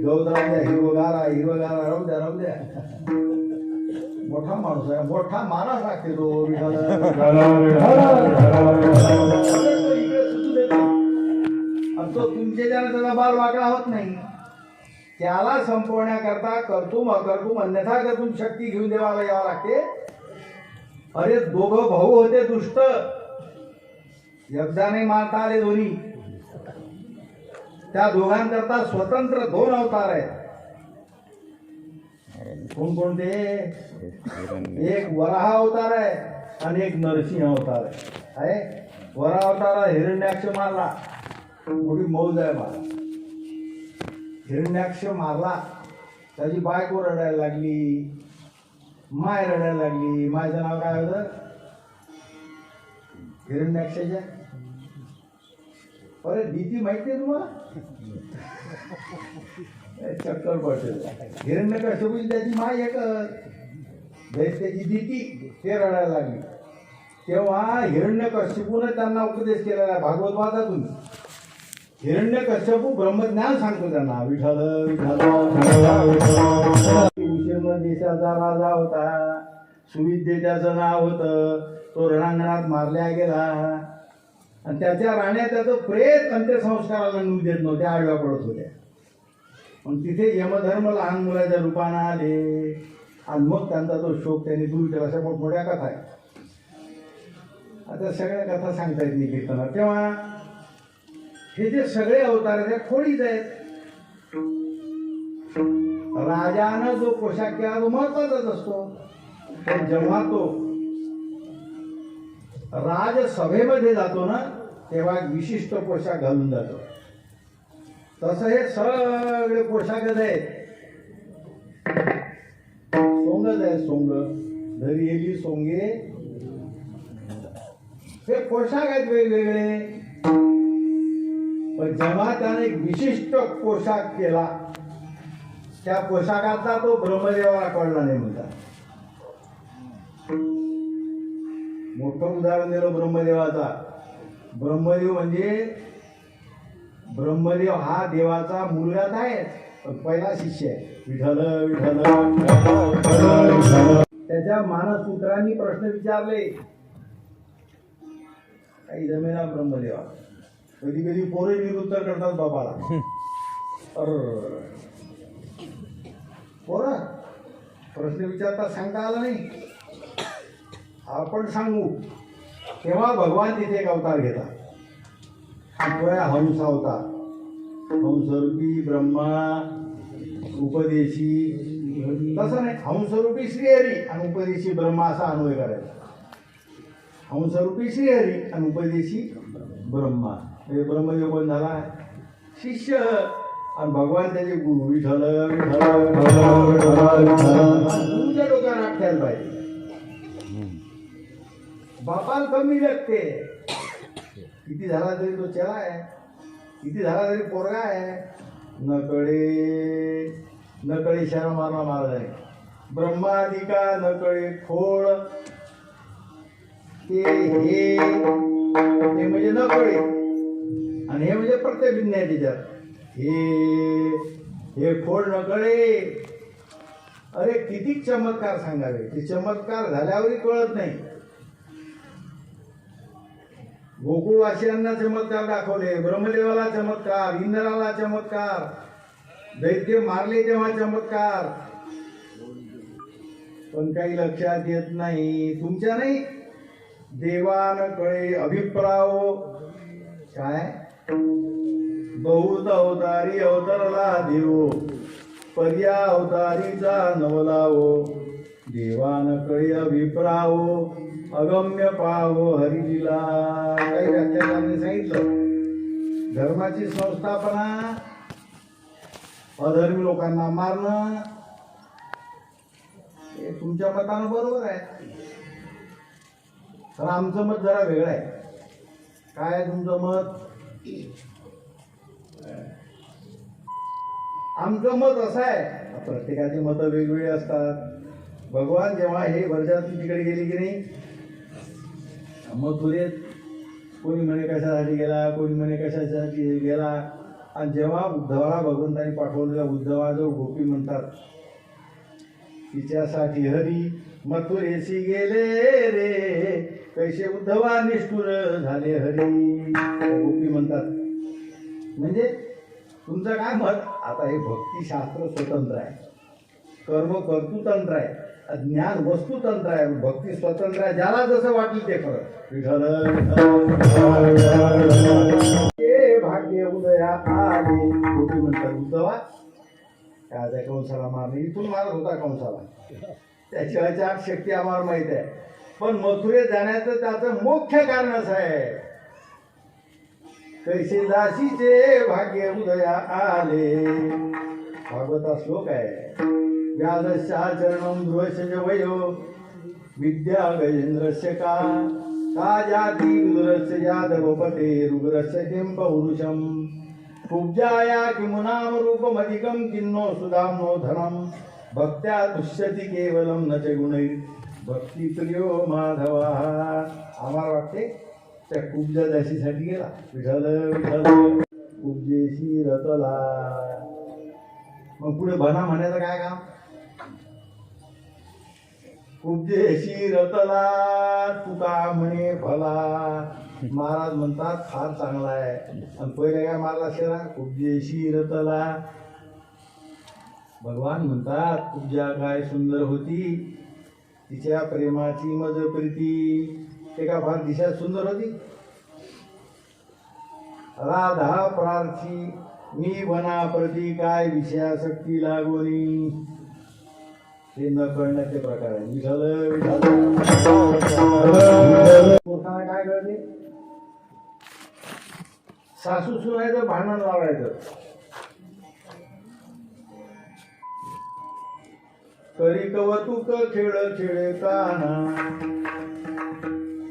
गवत राहू द्या, हिरवगारा हिरवगारा राहू द्या राहू द्या. मोठा माणूस आहे, मोठा माणूस लागते तो. तो तुमच्या ज्याला त्याचा बाल वाकडा होत नाही. त्याला संपवण्याकरता कर्तुम अकर्तुम अन्यथा कर्तुम शक्ती घेऊन देवाला यावं लागते. अरे दोघं भाऊ होते दुष्ट, एकदाने मारता आले दोन्ही. त्या दोघांकरता स्वतंत्र 2 अवतार आहेत. कोणकोणते? एक वराह अवतार आहे आणि एक नरसिंह अवतार आहे. वराह अवताराला हिरण्याक्ष मारला, मोठी मौज आहे मला. हिरण्याक्ष मारला, त्याची बायको रडायला लागली, माय रडायला लागली. मायचं नाव काय होतं? हिरण्याक्षच्या. अरे दीती माहिती आहे तुम्हाला? चक्कर पडते. हिरण्यकश्यपूची त्याची माय एकच, त्याची दीती, ते रडायला लागली. तेव्हा हिरण्यकश्यपूने त्यांना उपदेश केलेला आहे भागवतवादातून. हिरण्यकश्यपू ब्रह्मज्ञान सांगतो त्यांना. विठ्ठल विठ्ठल. विषम देशाचा राजा होता, सुविद्ये त्याचं नाव होतं. तो रणांगणात मारल्या गेला आणि त्याच्या राण्या त्याचं प्रेत अंत्यसंस्काराला नेऊ देत नव्हत्या, आडव्या पडत होत्या. पण तिथे यमधर्म लहान मुलाच्या रूपानं आले आणि मग त्यांचा तो शोक त्यांनी दूर केला. अशा मोठमोठ्या कथा आहेत. आता सगळ्या कथा सांगता येत नाही कीर्तनात. तेव्हा हे जे सगळे अवतार आहेत त्या खोडीच आहेत. राजानं जो पोशाख केला तो महत्वाचाच असतो. पण जेव्हा तो राजसभेमध्ये जातो ना, तेव्हा एक विशिष्ट पोशाख घालून जातो. तसं हे सगळे पोशाखच आहेत. सोंगच आहे, सोंग धरी येली सोंगे. हे पोशाख आहेत वेगवेगळे. पण जेव्हा त्याने एक विशिष्ट पोशाख केला, त्या पोशाखाचा तो ब्रह्मदेवाला कळला नाही म्हणतात. मोठं उदाहरण दिलं ब्रह्मदेवाचा. ब्रह्मदेव म्हणजे ब्रह्मदेव हा देवाचा मुलगाच आहे, पण पहिला शिष्य आहे. विठ्ठल विठ्ठल. त्याच्या मानसपुत्रांनी प्रश्न विचारले, काही जमेना ब्रह्मदेवा. कधी कधी पोरे निरुत्तर करतात बाबाला. पोरं प्रश्न विचारता सांगता आला नाही, आपण सांगू. तेव्हा भगवान तिथे एक अवतार घेतात. तो आहे हंस अवतार. हंसरूपी ब्रह्मा, उपदेशी. तसं नाही, हंसरूपी श्रीहरी आणि उपदेशी ब्रह्मा असा अन्वय करायचा. हंसरूपी श्रीहरी आणि उपदेशी ब्रह्मा. हे ब्रह्मदेव कोण झाला? शिष्य. आणि भगवान त्याचे गुरु. विठ्ठल विठ्ठल. तुमच्या डोक्यात आठ्याला पाहिजे. बापाला कमी लागते. किती झाला तरी तो चेला आहे, किती झाला तरी पोरगा आहे. नकळे शरण मारला महाराज आहे. ब्रह्मादिका नकळे खोळ. ते हे म्हणजे नकळे आणि हे म्हणजे प्रत्यभिज्ञ आहे त्याच्यात. हे खोड नकळे. अरे किती चमत्कार सांगावे. ते चमत्कार झाल्यावरही कळत नाही. गोकुळवासियांना चमत्कार दाखवले, ब्रह्मदेवाला चमत्कार, इंद्राला चमत्कार, दैत्य मारले तेव्हा चमत्कार. पण काही लक्षात येत नाही. तुमच्या नाही, देवान कळे अभिप्राव. काय? बहुत अवतारी अवतरला देव, पर्या अवतारीचा नवलावो. देवान कळे अभिप्राव, अगम्य पाव हरिलीला. काही व्याख्यानांनी सांगितलं, धर्माची संस्थापना, अधर्मी लोकांना मारणं, हे तुमच्या मतानं बरोबर आहे. तर आमचं मत जरा वेगळं आहे. काय आहे तुमचं मत? आमचं मत असं आहे, प्रत्येकाची मतं वेगवेगळी असतात. भगवान जेव्हा हे वर्षातून तिकडे गेले की नाही, मथुरेत कोणी म्हणे कशासाठी गेला, कोणी म्हणे कशासाठी गेला. आणि जेव्हा उद्धवाला भगवंतांनी पाठवलेल्या उद्धवाजवळ गोपी म्हणतात, तिच्यासाठी हरी मथुरेशी गेले रे, कैसे उद्धवा निष्ठुर झाले हरी. गोपी म्हणतात म्हणजे तुमचं काय मत? आता हे भक्तिशास्त्र स्वतंत्र आहे, कर्म कर्तृतंत्र आहे, ज्ञान वस्तुतंत्र आहे, भक्ती स्वतंत्र आहे. ज्याला जसं वाटेल ते खरं. विठ्ठल हे भाग्य उदया आले. कोणी म्हणतात उद्धवा त्या कंसाला मारणे, इथून मारत होता कंसाला. त्याची शक्ती आम्हाला माहित आहे, पण मथुरेत जाण्याचं त्याचं मुख्य कारणच आहे. कैसे दासीचे भाग्य उदया आले. भागवता श्लोक आहे. व्यासस्य चरणं ध्रुवस्य वयो विद्या गजेंद्रस्य का जाती विदुरस्य यादवपते रुग्रस्य किं पौरुषम कुब्जाया किमुनाम रूपमधिकं किन्नो सुधाम्नो धनं भक्त्या दुष्यति केवलं न च गुणै भक्ती प्रियो माधवा. आम्हाला वाटते त्या कुब्जा दासीसाठी गेला. विठ्ठल विठ्ठल कुब्जेशी रतला. मग पुढे भना म्हणायचं काय काम? कुब्जेशी रतला तुका म्हणे भला. महाराज म्हणतात फार चांगला आहे. आणि पहिले काय मारला शेरा? कुब्जेशी रतला. भगवान म्हणतात कुब्जा काय सुंदर होती, तिच्या प्रेमाची मज प्रीती. ते का फार दिशा सुंदर होती? राधा प्रार्थी मी वनाप्रती काय विषयासक्ती लागोनी. हे न कळण्याचे प्रकार आहे. विठ्ठल मूर्खांना काय कळते? सासू सुनायचं भांडण लावायचं. करी कवतुक खेळ खेळे काना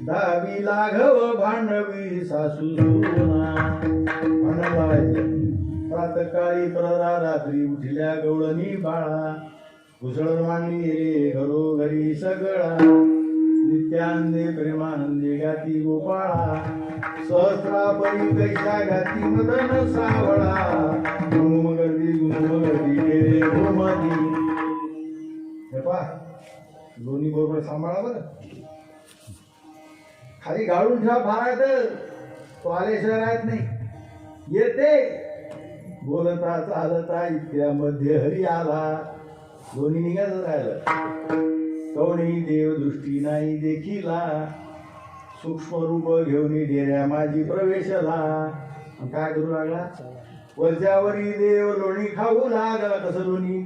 दावी लाघव भांडवी सासू सुना. भांडण लावायचं. प्रातकाळी प्ररा रात्री उठल्या गवळणी बाळा कुसळ मांडली रे घरोघरी सगळा नित्यानंदे प्रेमानंदे गाती गोपाळा सहस्रापरी कैसा गाती मदन सावळा गुणमगर्दी रे गोमती. हे पा दोन्ही बरोबर सांभाळा बरं. खाली गाळून ठेवा फारायचं, तो आल्याशिवाय राहत नाही. येते बोलता चालता इतक्यामध्ये हरी आला. दोन्ही निघायचं राहिलं. कवणी देव दृष्टी नाही देखिला सूक्ष्म रूप घेऊन डेऱ्या माझी प्रवेशला. काय करू लागला? वरच्यावरी देव लोणी खाऊ लागला. कसं लोणी?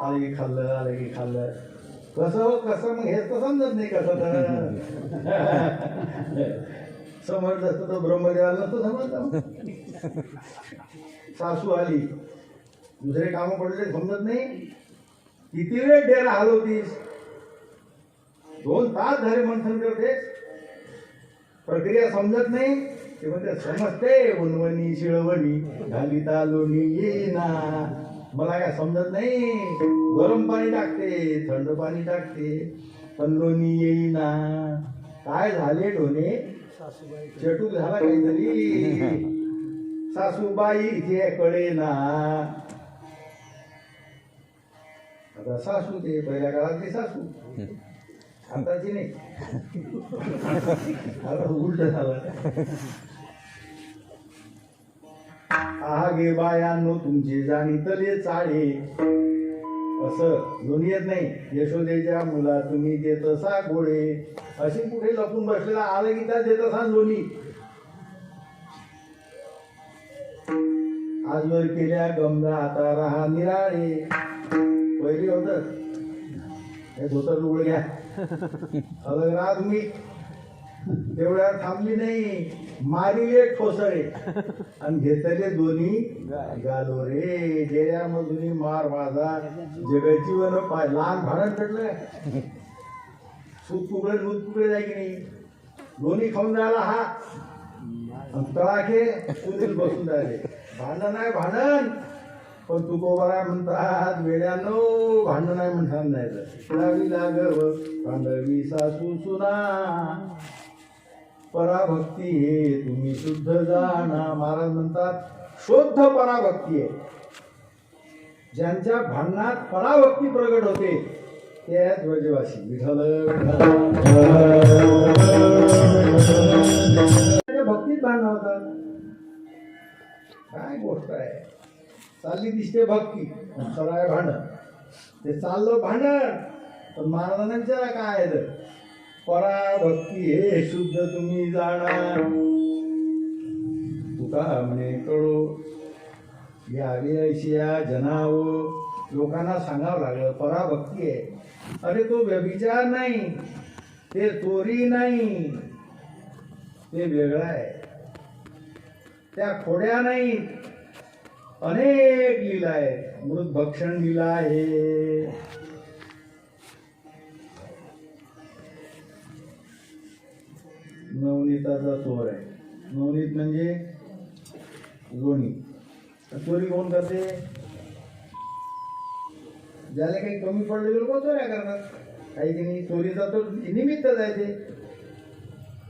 आलं की खाल्लं, आलं की खाल्लं. कसं कसं मग हेच तर समजत नाही. कसं तर समजत असतं तर ब्रह्मदेवाला नसतं समजत. सासू आली, दुसरे कामं पडले समजत नाही. किती वेळ डेरा हलवतीस? 2 तास झाले मंथन करतेस, प्रक्रिया समजत नाही. ते म्हणते समजते उनवणी शिळवणी घालिता लोणी येईना. मला काय समजत नाही. गरम पाणी टाकते, थंड पाणी टाकते, पण लोणी येईना. काय झाले ढोणे? चटूक झाला काहीतरी. सासूबाई इथे कळेना. आता सासू ते पहिल्या काळातली सासू, आताची नाही. आता उलट झालं. आहा गे बायांनो तुमचे जाणीतले चाळे. असं दोन्ही येत नाही. यशोदेच्या मुला तुम्ही देत असा गोळे. अशी कुठे लपून बसलेला आलं की त्या देत असा लोणी. आजवर केल्या गमला आता राहा निराळे. पहिले होत हे धोतर लुगड घ्या अलग राहा तुम्ही. तेवढ्या थांबली नाही. मारिले ठोसळे आणि घेतले दोन्ही गालो रे. डेऱ्यामधून मार माझा जगाची वन पाय. लहान भाडण पडलं. सूत तुकडे दूध तुकडे जाय की नाही. दोन्ही खाऊन जायला हा तळाखे सुनील बसून जायले. भांडण आहे भांडण, पण तू गोबारा म्हणतात वेड्यानो. भांडण आहे म्हणतात नाही. लागव पांडवी सासू सुना पराभक्ती हे तुम्ही शुद्ध जाणा. महाराज म्हणतात शुद्ध पराभक्ती आहे. ज्यांच्या भांडणात पराभक्ती प्रगट होते ते आहेत ब्रजवासी. विठ्ठल भक्तीत भांडण होतात. काय गोष्ट आहे. चालली दिसते भक्ती सराय भांडण. ते चाललं भांडण पण महाराजांना विचारा काय आहे तर पराभक्ती हे शुद्ध तुम्ही जाणार. तुका म्हणे कळो यावी ऐशिया जनाव. लोकांना सांगावं लागलं पराभक्ती आहे. अरे तो व्यभिचार नाही, ते चोरी नाही, ते वेगळं आहे. त्या खोड्या नाही, अनेक लीला आहे. मृत भक्षण लीला आहे. नवनीताचा चोर आहे. नवनीत म्हणजे लोणी. चोरी कोण करते? ज्याला काही कमी पडले लोक चोऱ्या करतात. काही की नाही चोरीचा तो निमित्त जायचे.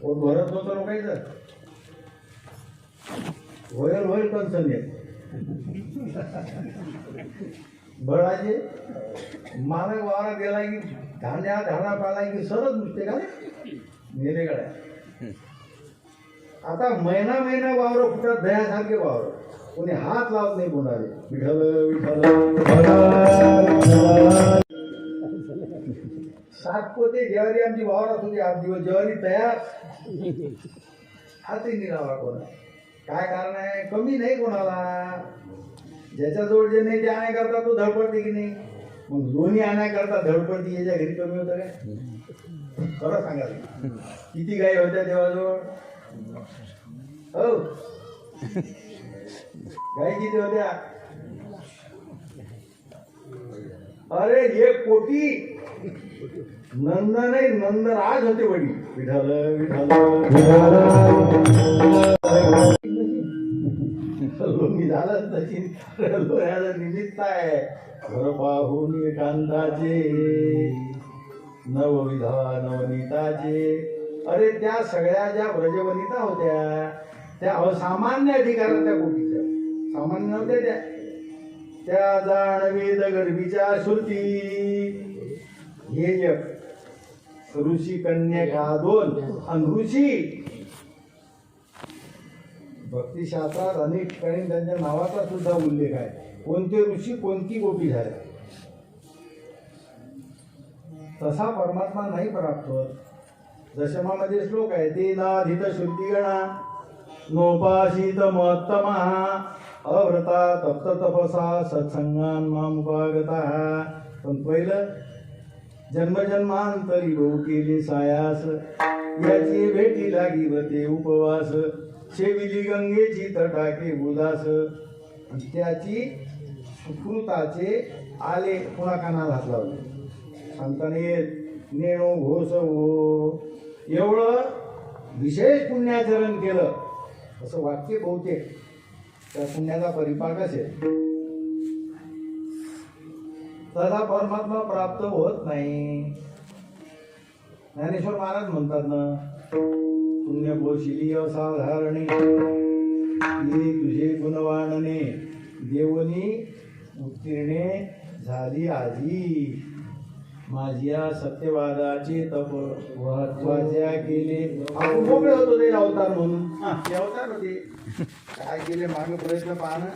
भरत होतं लोकांचं होईल होईल कन्सन येत बळाचे मालक वावरात गेला की धान्या झाडा पाला की सरच नुसते का नेले गड्या. आता महिना महिना वावर फुटत दह्यासारखे वावर. कोणी हात लावत नाही कोणाले. विठ्ठल विठ्ठल सातपोते ज्वारी आमची वावरात होती. 8 दिवस ज्वारी तयार. हातही निघाला कोणा. काय कारण आहे? कमी नाही कोणाला. ज्याच्याजवळ जे नाही ते आणण्याकरता तो धडपडते की नाही. मग लोणी आणण्याकरता धडपडते. याच्या घरी कमी होतं काय? खरं सांगा. किती गाई होत्या देवाजवळ? हो गाई किती होत्या? अरे 1 कोटी. नंद नाही नंदराज होते वडील. विठ्ठल विठ्ठल लोणी झालं तशी लोह्याचं निमित्त आहे. घर पाहून एकांताचे नवविधा नवनीताचे. अरे त्या सगळ्या ज्या व्रजवनिता होत्या त्या असामान्य अधिकाराच्या कोटीच्या. सामान्य नव्हत्या त्या जाणवेद गर्भीच्या श्रुती. हे जग ऋषी कन्या 2 आणि ऋषी भक्तिशास्त्रात अनेक ठिकाणी त्यांच्या नावाचा सुद्धा उल्लेख आहे. कोणते ऋषी कोणती गोपी झाल्या. तसा परमात्मा नाही प्राप्त होत. दशमामध्ये श्लोक आहे ते नाधित शुद्धिगणा नोपाशित महत्तमा अव्रता तप्त तपसा सत्संगान मामुपागता. पण पहिलं जन्मजन्मांतरी बहु केले सायास याची भेटी लागी व्रते उपवास शेविली गंगेची तटाके उदास. त्याची सुकृताचे आले पुन्हा कानाला हात लावले. सांगताना येत नेणो घोष हो. एवढं विशेष पुण्याचरण केलं असं वाक्य बहुतेक त्या पुण्याचा परिपाक असेल. तसा परमात्मा प्राप्त होत नाही. ज्ञानेश्वर महाराज म्हणतात ना पुण्य कौशिली असाधारणे ये तुझे गुणवाणने देवनी उत्तीर्णे झाली आधी. माझ्या सत्यवादाचे तप वाच्या केले. आपण मोकळे होतो ते अवतार म्हणून. ते अवतार होते. काय केले मागे प्रयत्न पाहणं.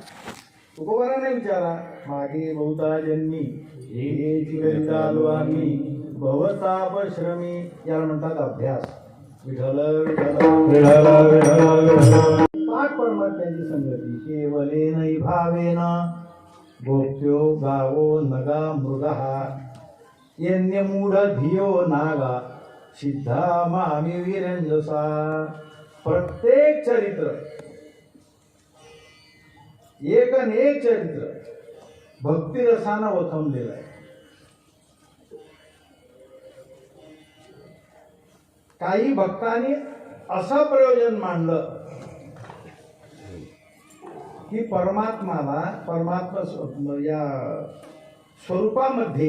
तुकोबारा नाही विचारा. मागे बहुता जन्मी हे करीता आलो आम्ही भवताप श्रमी. याला म्हणतात अभ्यास. विठ्ठल विठ्ठल विठ्ठल पाठ परमात्म्याची संगती केवले नाही भावेना भोक्यो गावो नगा मृगहा यन्य मूढ धियो नागा सिद्धा मामी वीरंजसा. प्रत्येक चरित्र एक आणि एक चरित्र भक्तिरसानं ओथंबलेलं आहे. काही भक्तांनी असं प्रयोजन मांडलं की परमात्मा या स्वरूपामध्ये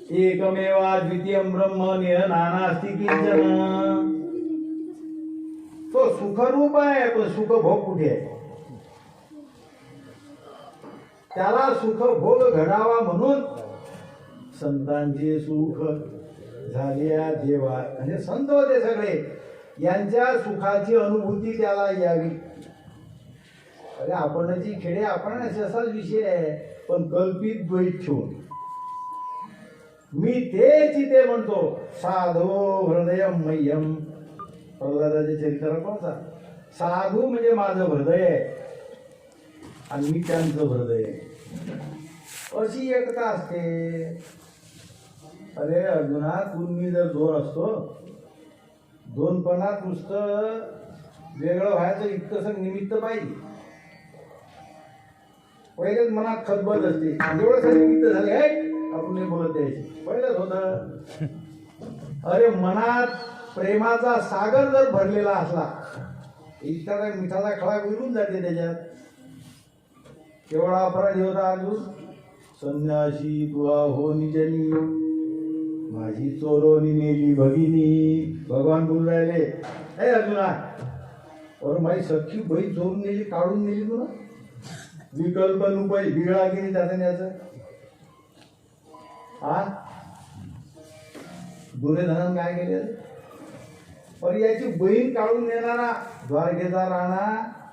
एकमेवा द्वितीयं ब्रह्म नानास्ति किंचन. तो सुखरूप आहे पण सुख भोग कुठे आहे? त्याला सुख भोग घडावा म्हणून संतांचे सुख झाल्या देवा. म्हणजे संत होते सगळे यांच्या सुखाची अनुभूती त्याला यावी. अरे आपणची खेडे आपण असाच विषय आहे, पण कल्पित द्वैत ठेवून मी तेच इथे म्हणतो. साधो हृदय मह्यम, प्रल्हादाचे चरित्र कोणता? साधू म्हणजे माझं हृदय आहे आणि मी त्यांचं हृदय आहे, अशी एकता असते. अरे अर्जुना, तुम्ही जर दोन असतो, दोनपणात नुसतं वेगळं व्हायचं इतकंसं निमित्त पाहिजे. पहिलेच मनात खतबत असते, एवढंसं निमित्त झाले आहे आपण नाही बोलत द्यायचे, पहिलंच होतं. अरे मनात प्रेमाचा सागर जर भरलेला असला, इतका मिठाचा खळा विरून जाते त्याच्यात. केवढा अपराधी होता अर्जुन. संन्यासी तुला हो निजनी, माझी चोरोनी नेली भगिनी. भगवान बोलून राहिले, हे अर्जुना, और माझी सख्खी बहीण चोरून नेली, काढून नेली तुला. विकल्प नुपाय बिघडा की नाही त्याचं याचं. हा दुर्योधनानं काय केले? पर याची बहीण काढून नेणारा द्वारकेचा राणा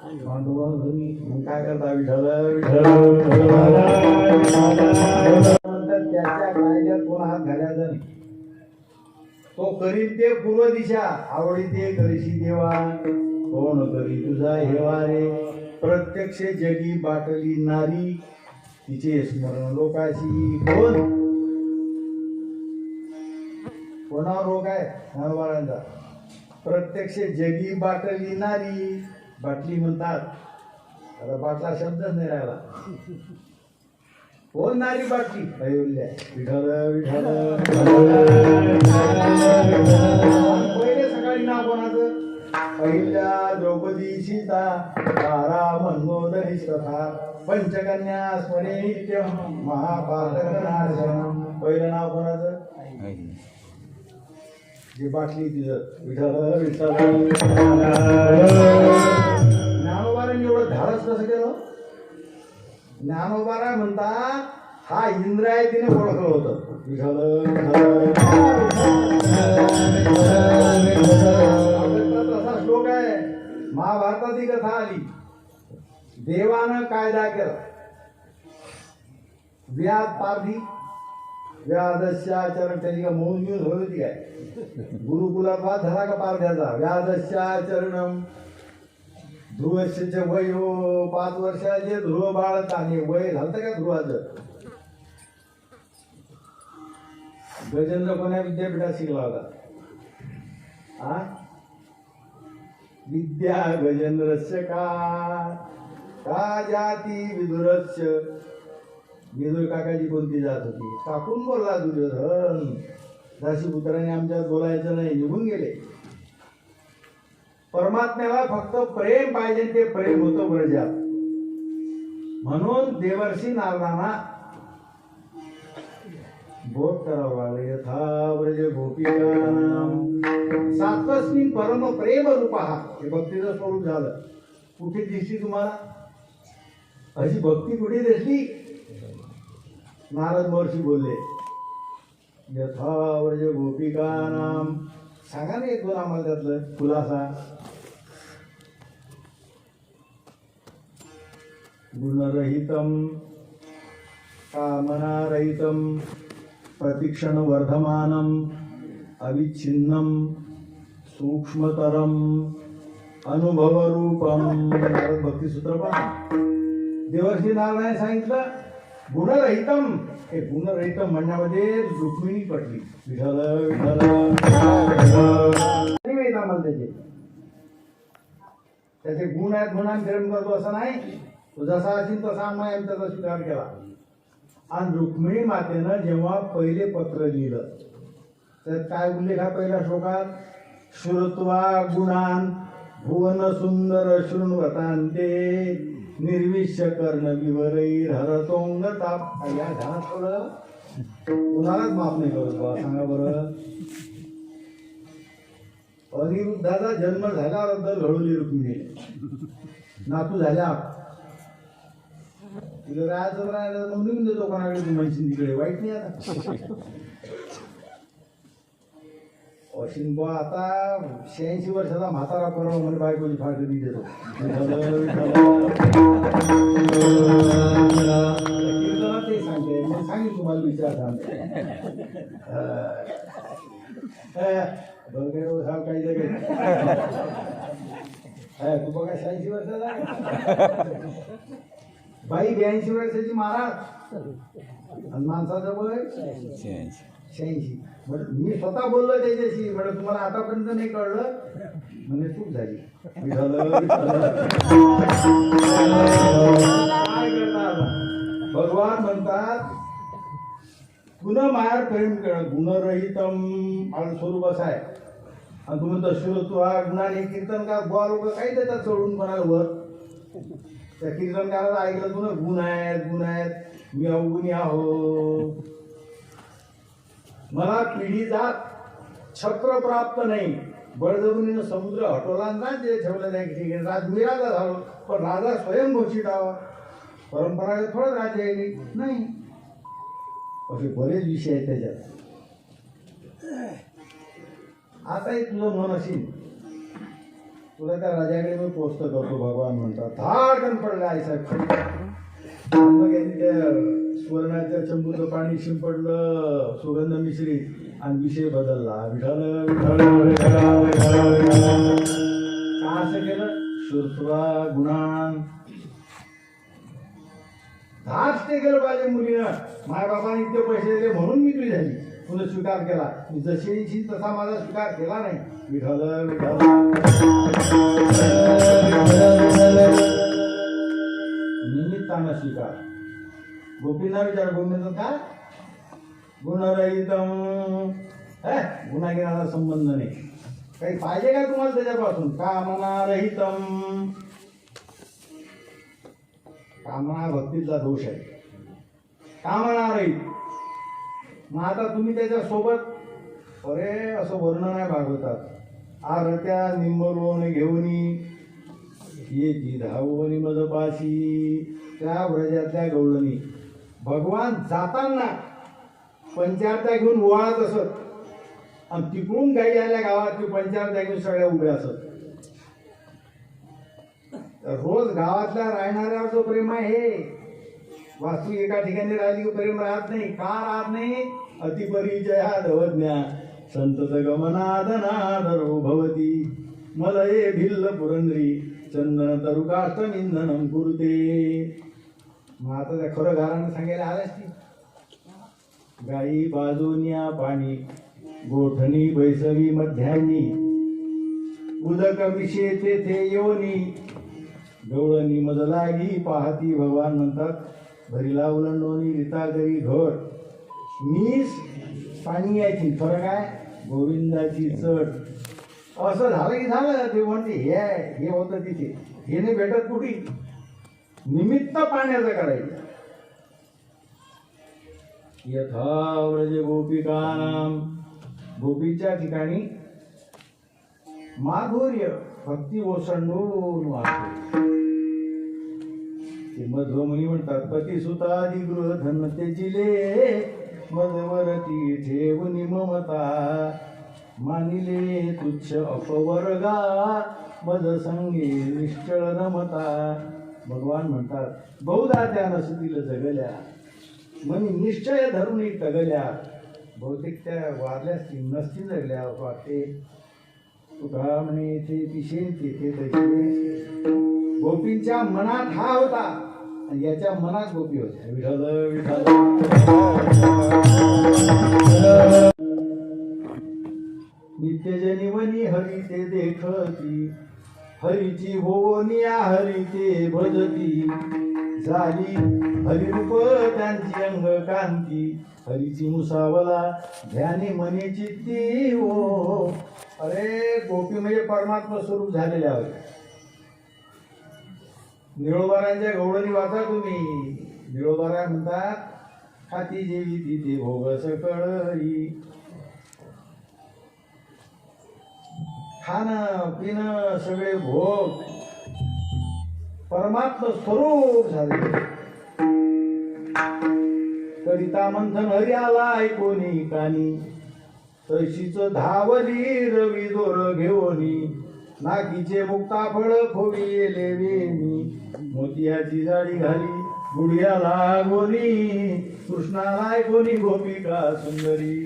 मग काय करता? विठ्ठल त्याच्या कायद्यात कोण हात घालायचा नाही. तो करील ते पूर्व दिशा, आवडी ते करशी देवा. कोण करी तुझा हेवा रे, प्रत्यक्ष जगी बाटली नारी. तिचे स्मरण लोकाशी. कोणावर रोग आहे? ज्ञानोबारांचा. प्रत्यक्ष जगी बाटली नारी. बाटली म्हणतात, आता बाटला शब्दच नाही राहिला. कोण नारी बाटली? अयोध्या. विठ्ठल विठ्ठल. पहिले सकाळी नाव कोणाचं? अहिल्या द्रौपदी सीता तारा मनोदरी कथा पंचकन्या स्मरे नित्य महापातकनाशनम. पहिलं नाव कोणाचं? जे बाटली तिचं. विठ्ठल विठ्ठल. ज्ञानोबारांनी एवढं धाडस कसं केलं? ज्ञानोबारा म्हणतात, हा इंद्र आहे तिने ओळखलं होतं. विठ्ठल असा श्लोक आहे, महाभारताची कथा आली. देवानं कायदा केला, व्याध पारधी व्याधस्याचरण. त्याची का म्हणून घेऊन होती काय? गुरुकुलात वाद झाला का पारध्याचा? व्याधस्याचरणम. ध्रुवस्य वय 5 वर्षाचे ध्रुव बाळत आणि वय झालं का ध्रुवाचं? गजेंद्र कोण्या विद्यापीठात शिकला होता? हा विद्या गजेंद्रस्य का जाती विदुरस्य. विदुर काकाची कोणती जात होती? टाकून बोलला दुर्योधन. दासीपुत्राने आमच्यात बोलायचं नाही, निघून गेले. परमात्म्याला फक्त प्रेम पाहिजे, ते प्रेम होतं ब्रजात. म्हणून देवर्षी नारदांना बोध करावं लागले. यथा व्रज गोपिकानाम सात्वस्मिन् परम प्रेम रूपहा. हे भक्तीचं स्वरूप झालं. कुठे दिसली तुम्हाला अशी भक्ती? कुठे दिसली? नारद महर्षी बोलले, यथा व्रज गोपिकानाम. सांगा ना एक दोन आम्हाला त्यातलं खुलासा. गुणरहितम कामनारहितम प्रतिक्षण वर्धमानम अविच्छिन्नम सूक्ष्मतरम अनुभवरूपम. नारद भक्तिसूत्र पहा. देवर्षी नारायणाने सांगितलं गुणरहितम. हे गुणरहितम म्हणण्यामध्ये रुक्मिणी पटली. विठ्ठल विठ्ठल. त्याचे गुण आहेत म्हणून प्रेम करतो असं नाही. तो जसा असेल तसा आम्ही त्याचा स्वीकार केला. आणि रुक्मिणी मातेनं जेव्हा पहिले पत्र लिहिलं तर काय उल्लेख हा पहिल्या श्लोकात? श्रुत्वा गुणान भुवन सुंदर शृण्वतांते निर्विश्य कर्ण विवरैर हरतोंग ताप. या ध्यानात थोडं कुणालाच माफ नाही करत बा. सांगा बरं. अनिरुद्धाचा जन्म झाल्याबद्दल घडवली रुक्मिणी. नातू झाल्या तिला राहायचं राहायला मग निघून देतो कोणाकडे. म्हणशील तिकडे वाईट नाही. आता अश्विन बुवा आता 86 वर्षाचा म्हातारा परवा म्हणे बायकोची फाळकणी देतो. कीर्तनात ते सांगते, मी सांगेन तुम्हाला विचार काही जगेल. तू बघा 86 वर्षाचा, बाई 82 वर्षाची महाराज आणि माणसाचं वय 86. बरं मी स्वतः बोललो त्याच्याशी, बरं तुम्हाला आतापर्यंत नाही कळलं म्हणजे चूक झाली. काय करतात भगवान म्हणतात पुन्हा मायार प्रेम कर गुणरहितम आणि स्वरूप असं आहे. आणि तुम्ही दशरथुहा गुणाने कीर्तनकार बुवा लोक काही देतात सोडून कोणाला वर. त्या कीर्तनकाराला ऐकलं तुला गुण आहेत गुण आहेत, मी अवगुणी आहो, मला पिढीचा छत्र प्राप्त नाही, बळजबरीनं समुद्र हटवला ना जे ठेवलं त्या ठिकाणी. राज मी राजा झालो, पण राजा स्वयं घोषित आवा, परंपरागत थोडं राज्य आहे नाही. असे बरेच विषय आहेत त्याच्यात. आताही तुझं मन असेल, तुला त्या राजाकडे मी पोस्ट करतो. भगवान म्हणतात धाडकन पडलं आई साहेब. मग यांनी त्या सुवर्णाच्या चंबूचं पाणी शिंपडलं सुगंध मिश्रित आणि विषय बदलला. विठाल का असं केलं? श्रुत्वा गुणान धाच ते केलं पाहिजे मुलीनं. माय बाबाने इतके पैसे दिले म्हणून मी तुझी झाली, तुला स्वीकार केला. मी जशी येशील तसा माझा स्वीकार केला नाही. विठाल निमित्तानं स्वीकार. गोपींना विचार, गोविंद काय गुणरहितम, गुन्हागिराचा संबंध नाही. काही पाहिजे का तुम्हाला त्याच्यापासून? कामना रहितम. कामना भक्तीचा दोष आहे. कामना रहित. मग आता तुम्ही त्याच्या सोबत अरे असं वर्णन आहे भागवतात. आरत्या निंबरोन घेऊनी येती धावणी मजपाशी. त्या व्रजातल्या गवळणी भगवान जाताना पंचारत्या घेऊन ओवाळत असत, आणि तिकडून काही आल्या गावात की पंचारत्या घेऊन सगळ्या उभ्या असत. रोज गावातल्या राहणाऱ्यावर जो प्रेम आहे हे वास्तू एका ठिकाणी राहिली की प्रेम राहत नाही. का राहत नाही? अतिपरिचया धवज्ञा संतत गमनादनादरो भवती मलये भिल्ल पुरंदरी चंदन तरुकाष्टमिंदनम कुरुते. मग आता त्या खरं घरानं सांगायला आल्यास ती गाई बाजून्या पाणी गोठणी बैसवी मध्यानी उदक विषे तेथे योनी गवळणी मज लागी पाहती. भगवान म्हणतात भरीला उलंडोनी रिता गरी घट. मीस पाणी यायची फरक आहे गोविंदाची चट. असं झालं की झालं. ते म्हणते हे होतं तिथे, हे नाही भेटत कुठे. निमित्त पाण्याचं करायचं. यथा व्रज गोपिकानाम. गोपीच्या ठिकाणी माधुर्य भक्ती ओसंडून वाहते. ते मध्वमुनी म्हणतात पती सुतादी गृह धन तेजिले मधवरती ठेवून ममता मानिले तुच्छ अपवर्गा मद संगे निश्चळ रमता. भगवान म्हणतात बहुधा त्या नसतील जगल्या मनी निश्चय धरून टगल्या. बहुतेक त्या वारल्या नसतील जगल्या असं वाटते. तुका म्हणे ते पिशेन तेथे तसे. गोपींच्या मनात हा होता आणि याच्या मनात गोपी होत्या. विठ्ठल विठ्ठल. नित्यजनी वनी हरी ते देखती हरीची होनिया हरी ते भजती. झाली हरिरूप त्यांची अंग कांती हरीची मुसावला ध्यानी मनी चित्ती हो. अरे गोपी म्हणजे परमात्मा स्वरूप झालेल्या होत्या. निळोबारांच्या गवळणी वाचा तुम्ही. निळोबारा म्हणतात खाती जेवी तिथे भोग सकळी. खाणं पिणं सगळे भोग परमात्मा स्वरूप झाले. करिता मंथन हरी आला ऐकोनी कानी तशीच धावली रवी दोर घेऊनी नाकीचे मुक्ता फळ खोविले वेणी मोतियाची साडी घाली गुडघ्याला गोनी कृष्णाला गोनी गोपिका सुंदरी.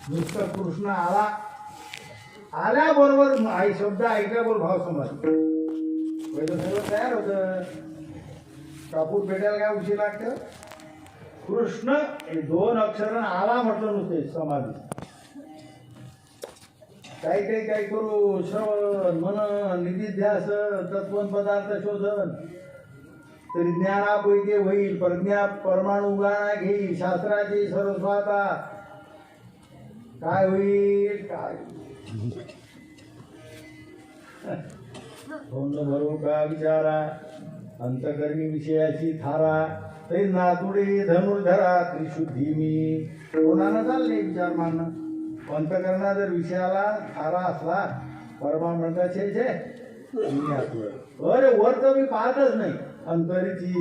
नुसतं कृष्ण आला आल्याबरोबर आई शब्द ऐकल्याबरोबर भाव समजला. पहिलं सगळं तयार होतं. कापूर पेटायला काय उशीर लागतं. कृष्ण हे दोन अक्षर आला म्हटलं नुसते समाधी. काही करू श्रवण मनन निधिध्यास तत्वन पदार्थ शोधन तरी ज्ञानापैकी होईल. प्रज्ञा परमाणु गाणा घेईल शास्त्राची सर्वस्वाता काय होईल काय तोंड भरू का विचारा अंतकर्मी विषयाची थारा तरी नातुडे धनुर्धरा त्रिशुद्धी मी. कोणाला चालले विचार मानणं. अंतकरणा जर विषयाला थारा असला परमा म्हणतात छे छे अरे वर तर मी पाहतच नाही. अंतरीची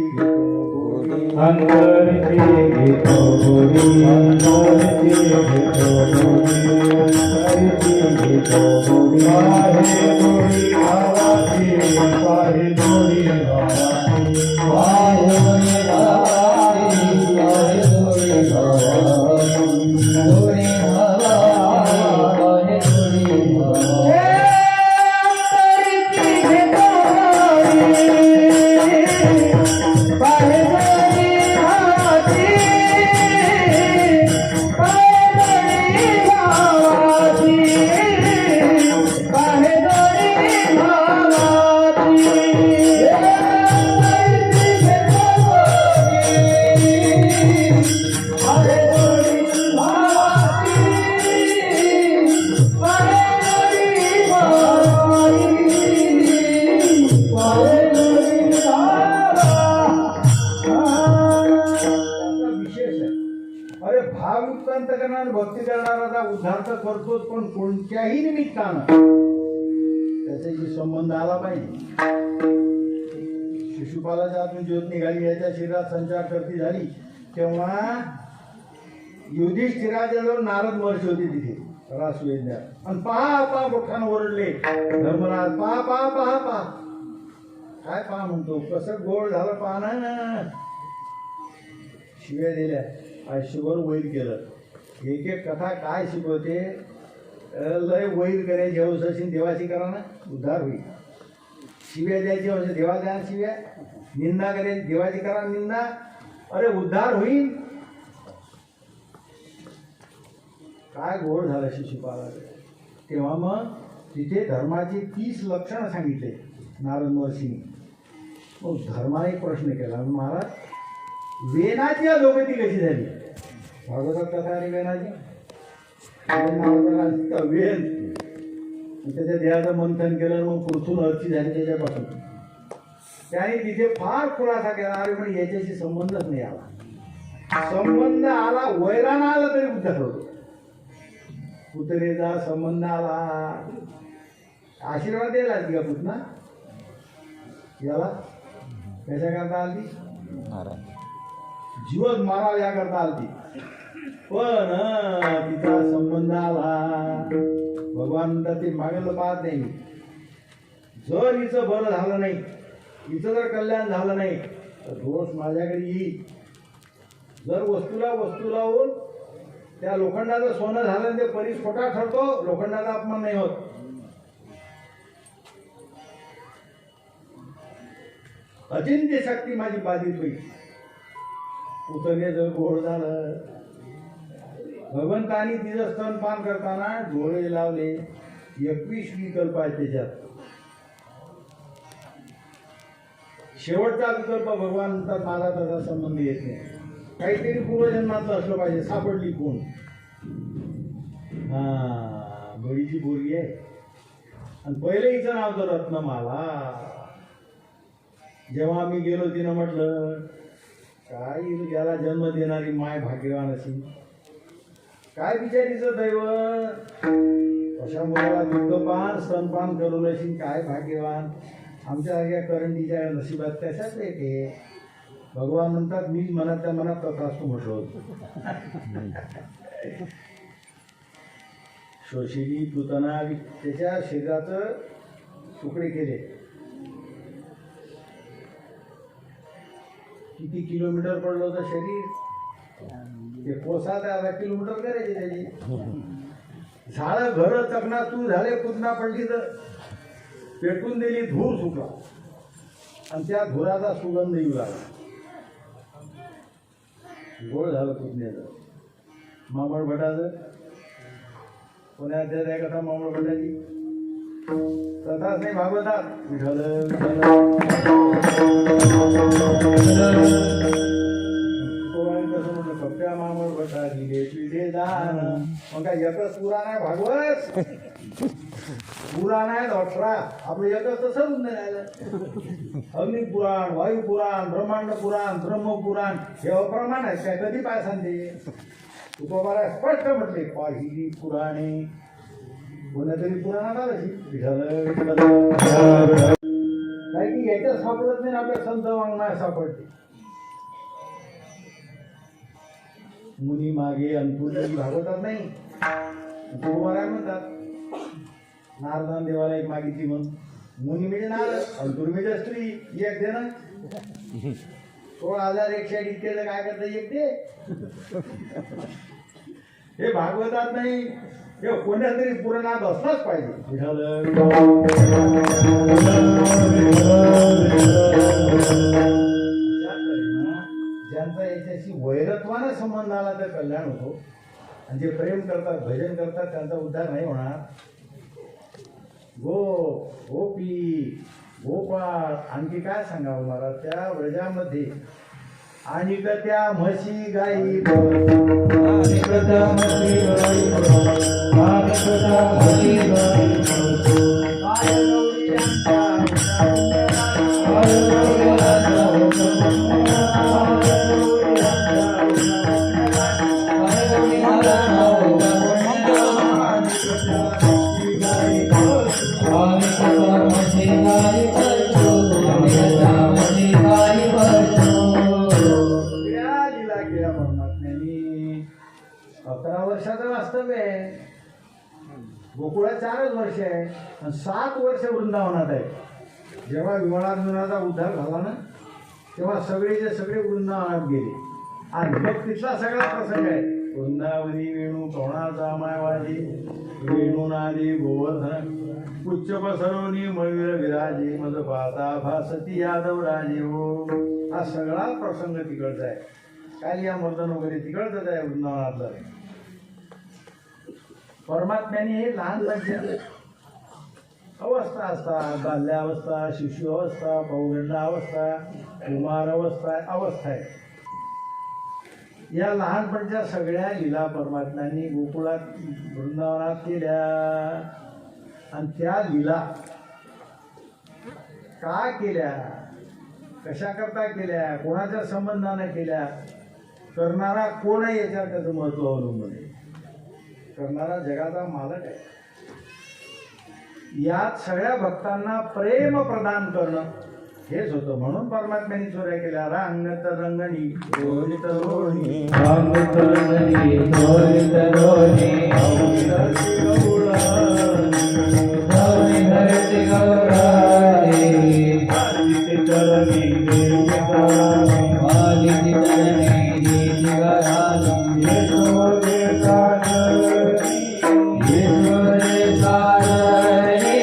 भक्ती करणारा उद्धार तर करतोच पण कोणत्याही निमित्तानं त्याच्याशी संबंध आला पाहिजे. शिशुपालाच्या आतून ज्योत निघाली याच्या शरीरात संचार करती झाली तेव्हा युधिष्ठिराच्या जवळ नारद महर्षी होते तिथे रासवेद्यात आणि पहा मोठ्यानं ओरडले. धर्मराज पहा काय पहा म्हणतो कसं गोड झालं पहा ना. शिव्या दिल्या आयुष्यभर वैर केलं. एक एक कथा काय शिकवते लय वैर करायची हौस असेल देवाची करा ना उद्धार होईल. शिव्या द्यायची हौस देवा द्या शिव्या. निंदा करायची देवाची करा निंदा अरे उद्धार होईल. काय गोड झालं शिशुपाला. तेव्हा मग तिथे धर्माची 30 लक्षणं सांगितले नारद महर्षींनी. मग धर्माने एक प्रश्न केला महाराज वेनाची अधोगती कशी झाली. भागवतात कथा आणि वेनाची वेन त्याच्या देहाचं मंथन केलं मग पुरथून अर्ची झाली त्याच्यापासून. त्याने तिथे फार खुलासा केला अरे पण याच्याशी संबंधच नाही आला. संबंध आला वैरान आला तरी उद्धार होतो. पुतरेचा संबंध आला आशीर्वाद द्यायला का पुतना याला कशा करता आली जीवच माराव या करता आलती. पण तिचा संबंध आला भगवान म्हणतात ते मागेलं पाहत नाही. जर हिचं बरं झालं नाही हिचं जर कल्याण झालं नाही तर दोष माझ्याकडे येईल. जर वस्तूला वस्तू लावून त्या लोखंडाचं सोनं झालं ते परीस खोटा ठरतो. लोखंडाचा अपमान नाही होत. अचिंत्य शक्ती माझी बाधित होईल. पुतणे जर गोड झालं भगवंतानी तिचं स्तनपान करताना डोळे लावले. 21 विकल्प आहेत त्याच्यात. शेवटचा विकल्प भगवान म्हणतात माझा त्याचा संबंध येत नाही. काहीतरी पूर्वजन्माचं असलं पाहिजे. सापडली कोण बळीची बोरी आहे आणि पहिले हिचं नाव तर रत्नमाला. जेव्हा आम्ही गेलो तिनं म्हटलं काय याला जन्म देणारी माय भाग्यवान अशी. काय बिचारीचं दैव अशा मुलाला दुग्धपान स्तनपान करून अशी काय भाग्यवान. आमच्या करंडीच्या नशिबात कशाच येते. भगवान म्हणतात मी मनातल्या मनात तथास्तु म्हटलं होतं. शोषिली पुतना त्याच्या शरीराचं तुकडे केले. किती किलोमीटर पडलं होतं शरीर, ते कोसा 10 किलोमीटर करायचे त्याची. झाडं घर चकना तू झाले, पुतना पडली तर पेटून दिली, धूर सुटला आणि त्या धुराचा सुगंध येऊ लागला. गोळ झालं पुतण्याचं. मामळ भटाचं पुण्यात देत आहे कथा मामळ भटाची कथाच नाही भागवतात. विठ्ठल कसं म्हणलं, कप्प्या मामळ भटा दिले पिढे दान. मग काय एकच पुराण आहे भागवत, पुराण आहे 18. आपलं एकच तसंच नाही राहिलं. अग्निपुराण, वायुपुराण, ब्रह्मांड पुराण, ब्रह्मपुराण हे अप्रमाण आहेत काय, कधी पाय सांगते. तुकोबाला स्पष्ट म्हटले पाहिली पुराणे. कोणत्यातरी पुराणात आलं काय की याच्यात सापडत नाही, आपल्या संत वाङ्मयात सापडते. मुनी मागे अंतुर्य भागवतात नाही, तुकोबाला म्हणतात. नारदान देवाला एक मागितली म्हणून, मुनी म्हणजे नारद, अंतुर म्हणजे स्त्री, एक दे ना. 16,160 इतके काय करता एक दे. हे भागवतात नाही, हे कोणत्या तरी पुराणात असलाच पाहिजे. ज्यांचा याच्याशी वैरत्वानं संबंध आला तर कल्याण होतो, आणि जे प्रेम करतात, भजन करतात, त्यांचा उद्धार नाही होणार. गोपी गोपाळ आणखी काय सांगावं मला त्या व्रजामध्ये. आणि त्या म्हशी गाई गोकुळात 4च वर्ष आहे आणि 7 वर्ष वृंदावनात आहे. जेव्हा विमलार्जुनाचा उद्धार झाला ना, तेव्हा सगळेचे सगळे वृंदावनात गेले. आणि मग तिथला सगळा प्रसंग आहे. वृंदावनी वेणू कवणाचा मायवाजी, वेणूनादी गोवर्धन उच्च पसरवणी मयूर विराजे, मज पाहता भासती यादव राजे. हो, हा सगळा प्रसंग तिकडचा आहे. कालिया मर्दन वगैरे तिकडचंच आहे वृंदावनातलं. परमात्म्याने हे लहान अवस्था असतात, बाल्यावस्था, शिशु अवस्था, पौगंड अवस्था, कुमार अवस्था आहे. या लहानपणच्या सगळ्या लीला परमात्म्यांनी गोकुळात वृंदावनात केल्या. आणि त्या लीला का केल्या, कशा करता केल्या, कोणाच्या संबंधाने केल्या, करणारा कोण आहे याच्यावर त्याचं महत्व अवलंबून आहे. करणारा जगाचा मालक आहे. यात सगळ्या भक्तांना प्रेम प्रदान करणं हेच होतं. म्हणून परमात्म्याने चोऱ्या केल्या. रांगत रंगणी रोहित रोहिणी, रांगत रंगणी रोहित रोहिणी, धरती गौराणी, आदित्य चरणी देवी गौराणी, आदित्य चरणी देवी गौराणी, येशोदे सारणी, येशोदे सारणी,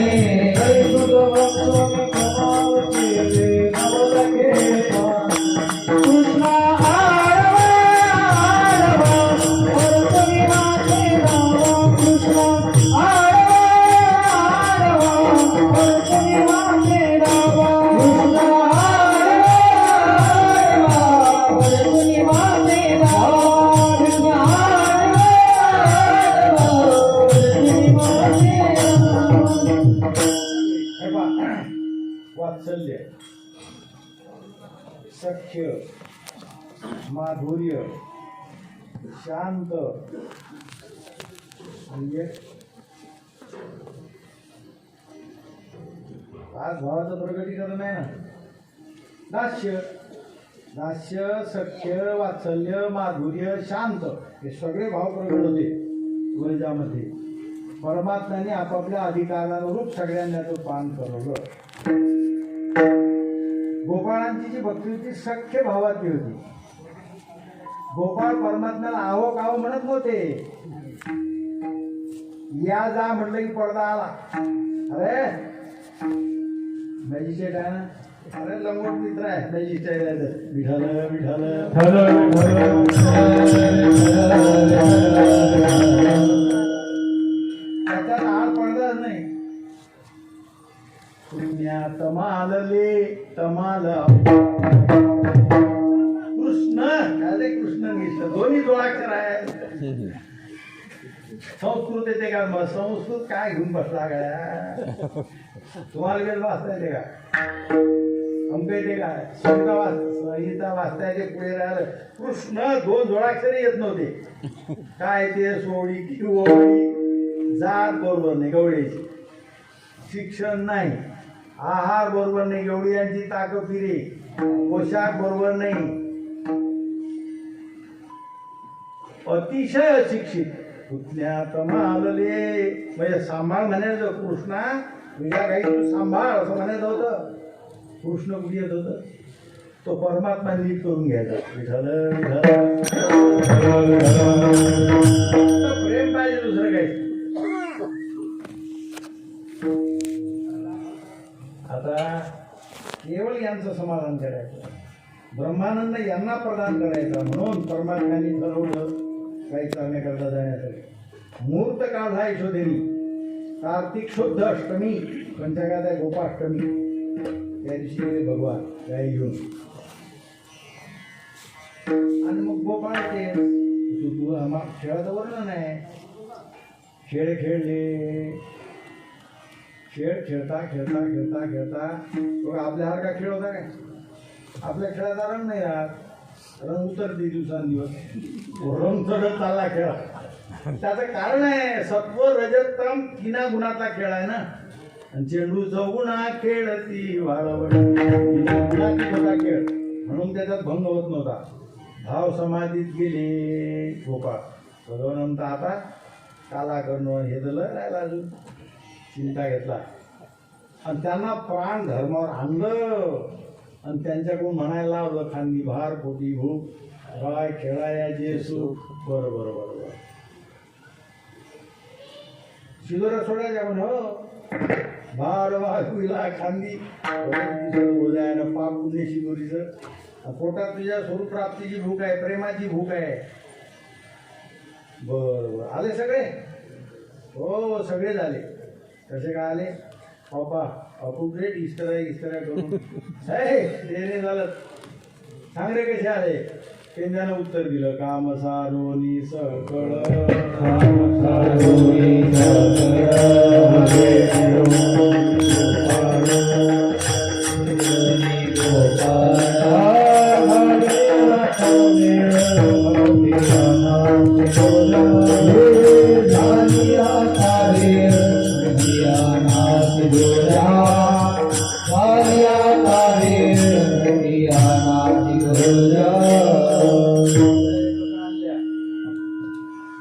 कैसुत भक्तों कमाव केले नवलखे कृष्णा आळवा आळवा, वर्तनी माते राम कृष्णा आळवा आळवा, वर्तनी माते राम कृष्णा आळवा आळवा, वर्तनी माते राम कृष्णा आळवा वर्तनी माते राम. वात्सल्य, सख्य, माधुर्य, शांत, म्हणजे आज भावाचं प्रगटीकरण आहे ना. दास्य, सख्य, वात्सल्य, माधुर्य, शांत हे सगळे भाव प्रगट होते व्रजामध्ये. परमात्म्याने आपापल्या अधिकारानुरूप सगळ्यांना तो पान करवलं. गोपाळांची जी भक्ती होती सख्य भावाची होती. गोपाळ परमात्म्याला आहो काहो म्हणत नव्हते. या जा म्हटलं की पडदा आला. अरे मॅजिस्ट्रेट आहे ना, अरे लंगोट मित्र आहे मॅजिस्ट्रेट आहे तर विठाल विठाल त्याच्यात आड पडदाच नाही. पुण्यात मालले तमाल कृष्ण अरे कृष्ण घेतलं दोन्ही जोडाक्षर आहे. संस्कृत येते का मग संस्कृत काय घेऊन बसला गड्या. तुम्हाला वेळ वाचता येते का, अंक येते काय, संहिता वाचता येते. पुढे राहिलं कृष्ण दोन जोडाक्षरे येत नव्हते. काय ते सोडी की ओळी, जात बरोबर नाही गवळ्याची, शिक्षण नाही, आहार बरोबर नाही गवळ्यांची, ताक फिरे, पोशाख बरोबर नाही, अतिशय अशिक्षित. पुतण्यात मालले म्हणजे सांभाळ म्हणायचं. कृष्णा तुझ्या काही तू सांभाळ असं म्हणायचं होतं. कृष्ण कुठे येत होतं, तो परमात्मा नीट करून घ्यायचा. विठ्ठल प्रेम पाहिजे, दुसरं काही. आता केवळ यांचं समाधान करायचं, ब्रह्मानंद यांना प्रदान करायचा म्हणून परमात्म्याने ठरवलं काही करण्याकरता जाण्यासाठी. मुहूर्त काढला यशोदेवी. कार्तिक शुद्ध अष्टमी पंचकात आहे गोपाष्टमी. त्या दिवशी गेले भगवान गाई घेऊन. आणि मग गोपाळचे तू आम्हाला खेळाचं वर्णन आहे. खेळ खेळले, खेळ खेळता खेळता खेळता खेळता आपल्यासारखा खेळ होता काय. आपल्या खेळाचा रंग नाही राहत, रंग उतरते दिवसांदिवस, रंग चढत चालला खेळ. त्याचं कारण आहे सत्व रजतम तिना गुणाचा खेळ आहे ना. आणि चेंडू चौगुणा खेळती वाळवण गुणातीत होता खेळ, म्हणून त्याच्यात भंग होत नव्हता. भाव समाधीत गेले गोपाळ. भगवंत आता काला करणं हे झालं राहिला, अजून चिंता घेतला आणि त्यांना प्राण धर्मावर आणलं. आणि त्यांच्याकडून म्हणायला लावलं खांदी भार पोटी भूक काय खेळाया जे सुख. बरं बरं बरं बरं शिदोरा सोडायच्या म्हण हो भार वाहूला खांदी बोलायला पाप पुण्य शिदोरीचं. पोटात तुझ्या स्वरूप प्राप्तीची भूक आहे, प्रेमाची भूक आहे. बरं बरं आले सगळे, हो सगळे झाले. कसे काय आले बाबा, अपुग्रेट इस्टरा करून हे झालं. सांग रे कसे आले. त्यांच्यानं उत्तर दिलं काम सारोनी सकळ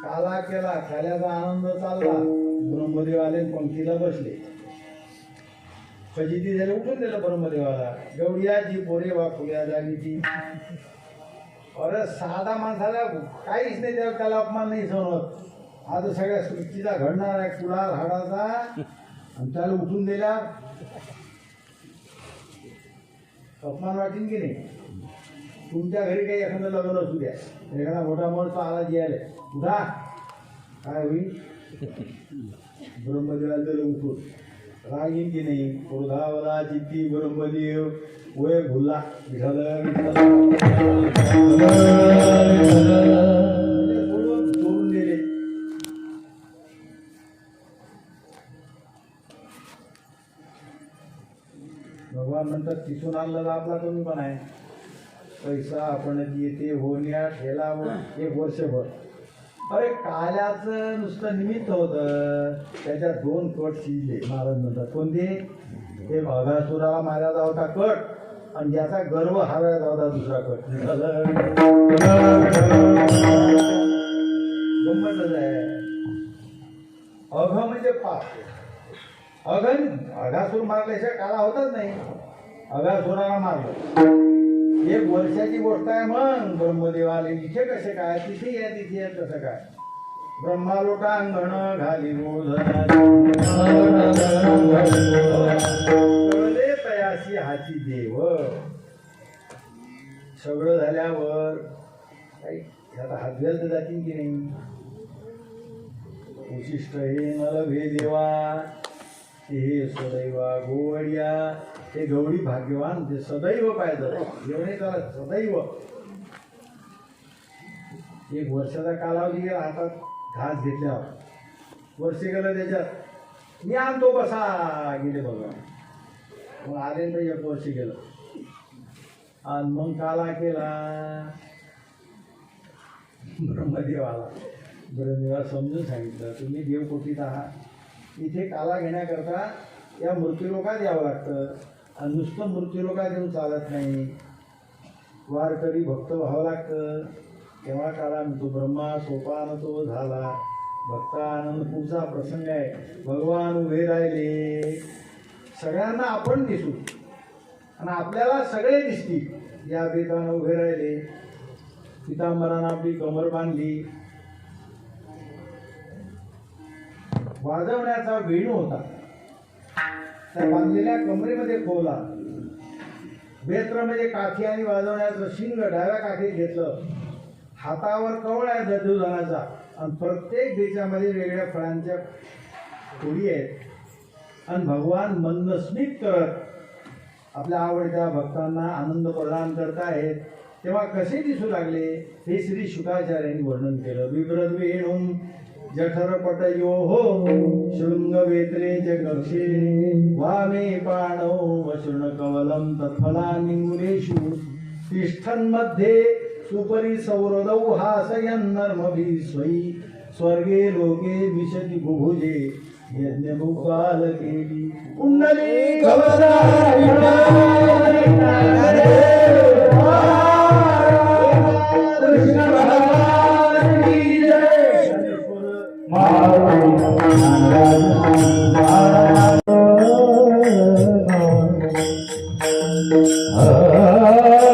काला केला, खाल्याचा आनंद चालला. ब्रह्मदेव आले पंक्तीला बसले. फजिती झाली, उठून दिलं ब्रह्मदेवाला. गवडियाची पोरे वा फुल्या जागी ती. अरे साधा माणसाला काहीच नाही, त्याला अपमान नाही सहन होत. आज सगळ्या सृष्टीचा घडणार आहे कुलाल हाडाचा, आणि त्याला उठून दिला अपमान वाटेल की नाही. तुमच्या घरी काही एखादं लग्न असू द्या, एखादा मोठा माणूस आला यायला उठा, काय होईल. ब्रह्मदेवाला दिलं उठून, राग येईल की नाही. क्रोधावला चित्ती ब्रह्मदेव वय भुलला. सोडून दिले. भगवान नंतर तिथून आणलं आपला कमी पण आहे. पैसा आपण येते होण्या ठेलावर एक वर्षभर. अरे काल्याचं नुसतं निमित्त होतं, त्याच्यात 2 कट शिजले. महाराज म्हणतात कोणते. एक अघासुराला मारायचा होता कट, आणि ज्याचा गर्व हारायचा होता दुसरा कट. गंमतच आहे. अघ असतो. अगासूर मारल्याशिवाय काला होतच नाही. अगासुराला मारलं, एक वर्षाची गोष्ट आहे. मग ब्रह्मदेव आले. इथे कसे काय, तिथे या तिथे या, कसं काय. ब्रह्मा लोटांगण घाली कळले तयासी हाची देव. सगळं झाल्यावर काही आता हातव्याल तर जातील की नाही. उशिष्ट हे नलभे देवा हे सदैवा गोवडिया. हे गवडी भाग्यवान ते सदैव पाहिजे जेवणे त्याला सदैव. एक वर्षाचा कालावधी गेला, हातात घास घेतल्यावर वर्ष गेलं त्याच्यात. मी आणतो बसा गेले बघा. मग आले तर एक वर्ष गेलं. आणि मग काला केला ब्रह्मदेव आला. ब्रह्मदेवा समजून सांगितलं तुम्ही देवकोटीत आहात, इथे काला घेण्याकरता या मृत्यूलोकात यावं लागतं. आणि नुसतं मृत्यूलोकात येऊन चालत नाही, वारकरी भक्त व्हावं लागतं. तेव्हा काला तो ब्रह्मा सोपान तो झाला. भक्तानंद पुढचा प्रसंग आहे. भगवान उभे राहिले, सगळ्यांना आपण दिसू आणि आपल्याला सगळे दिसतील या बेतानं उभे राहिले. पितांबरानं आपली कमर बांधली. वाजवण्याचा वेणू होता, त्या बांधलेल्या कमरेमध्ये खोवला. बेत्र म्हणजे काठी आणि वाजवण्याचं शिंग डाव्या काठीत घेतलं. हातावर कवळ आहे दर्दुधनाचा आणि प्रत्येक देशामध्ये वेगळ्या फळांच्या खोडी आहेत. आणि भगवान मंदस्मित करत आपल्या आवडत्या भक्तांना आनंद प्रदान करत आहेत. तेव्हा कसे दिसू लागले हे श्री शुकाचार्यांनी वर्णन केलं. बिभ्रद वेणुम जठरपटयो हो शृंगवेत्रे च कक्षे वामे पाणौ वशृण कवलं तत्फलानिमुलेषु तिष्ठन्मध्ये सुपरि सौरदौ हासयन् नर्मभिः स्वै स्वर्गे लोके विशति बुभुजे यज्ञभुपाल केली कुंडली Ah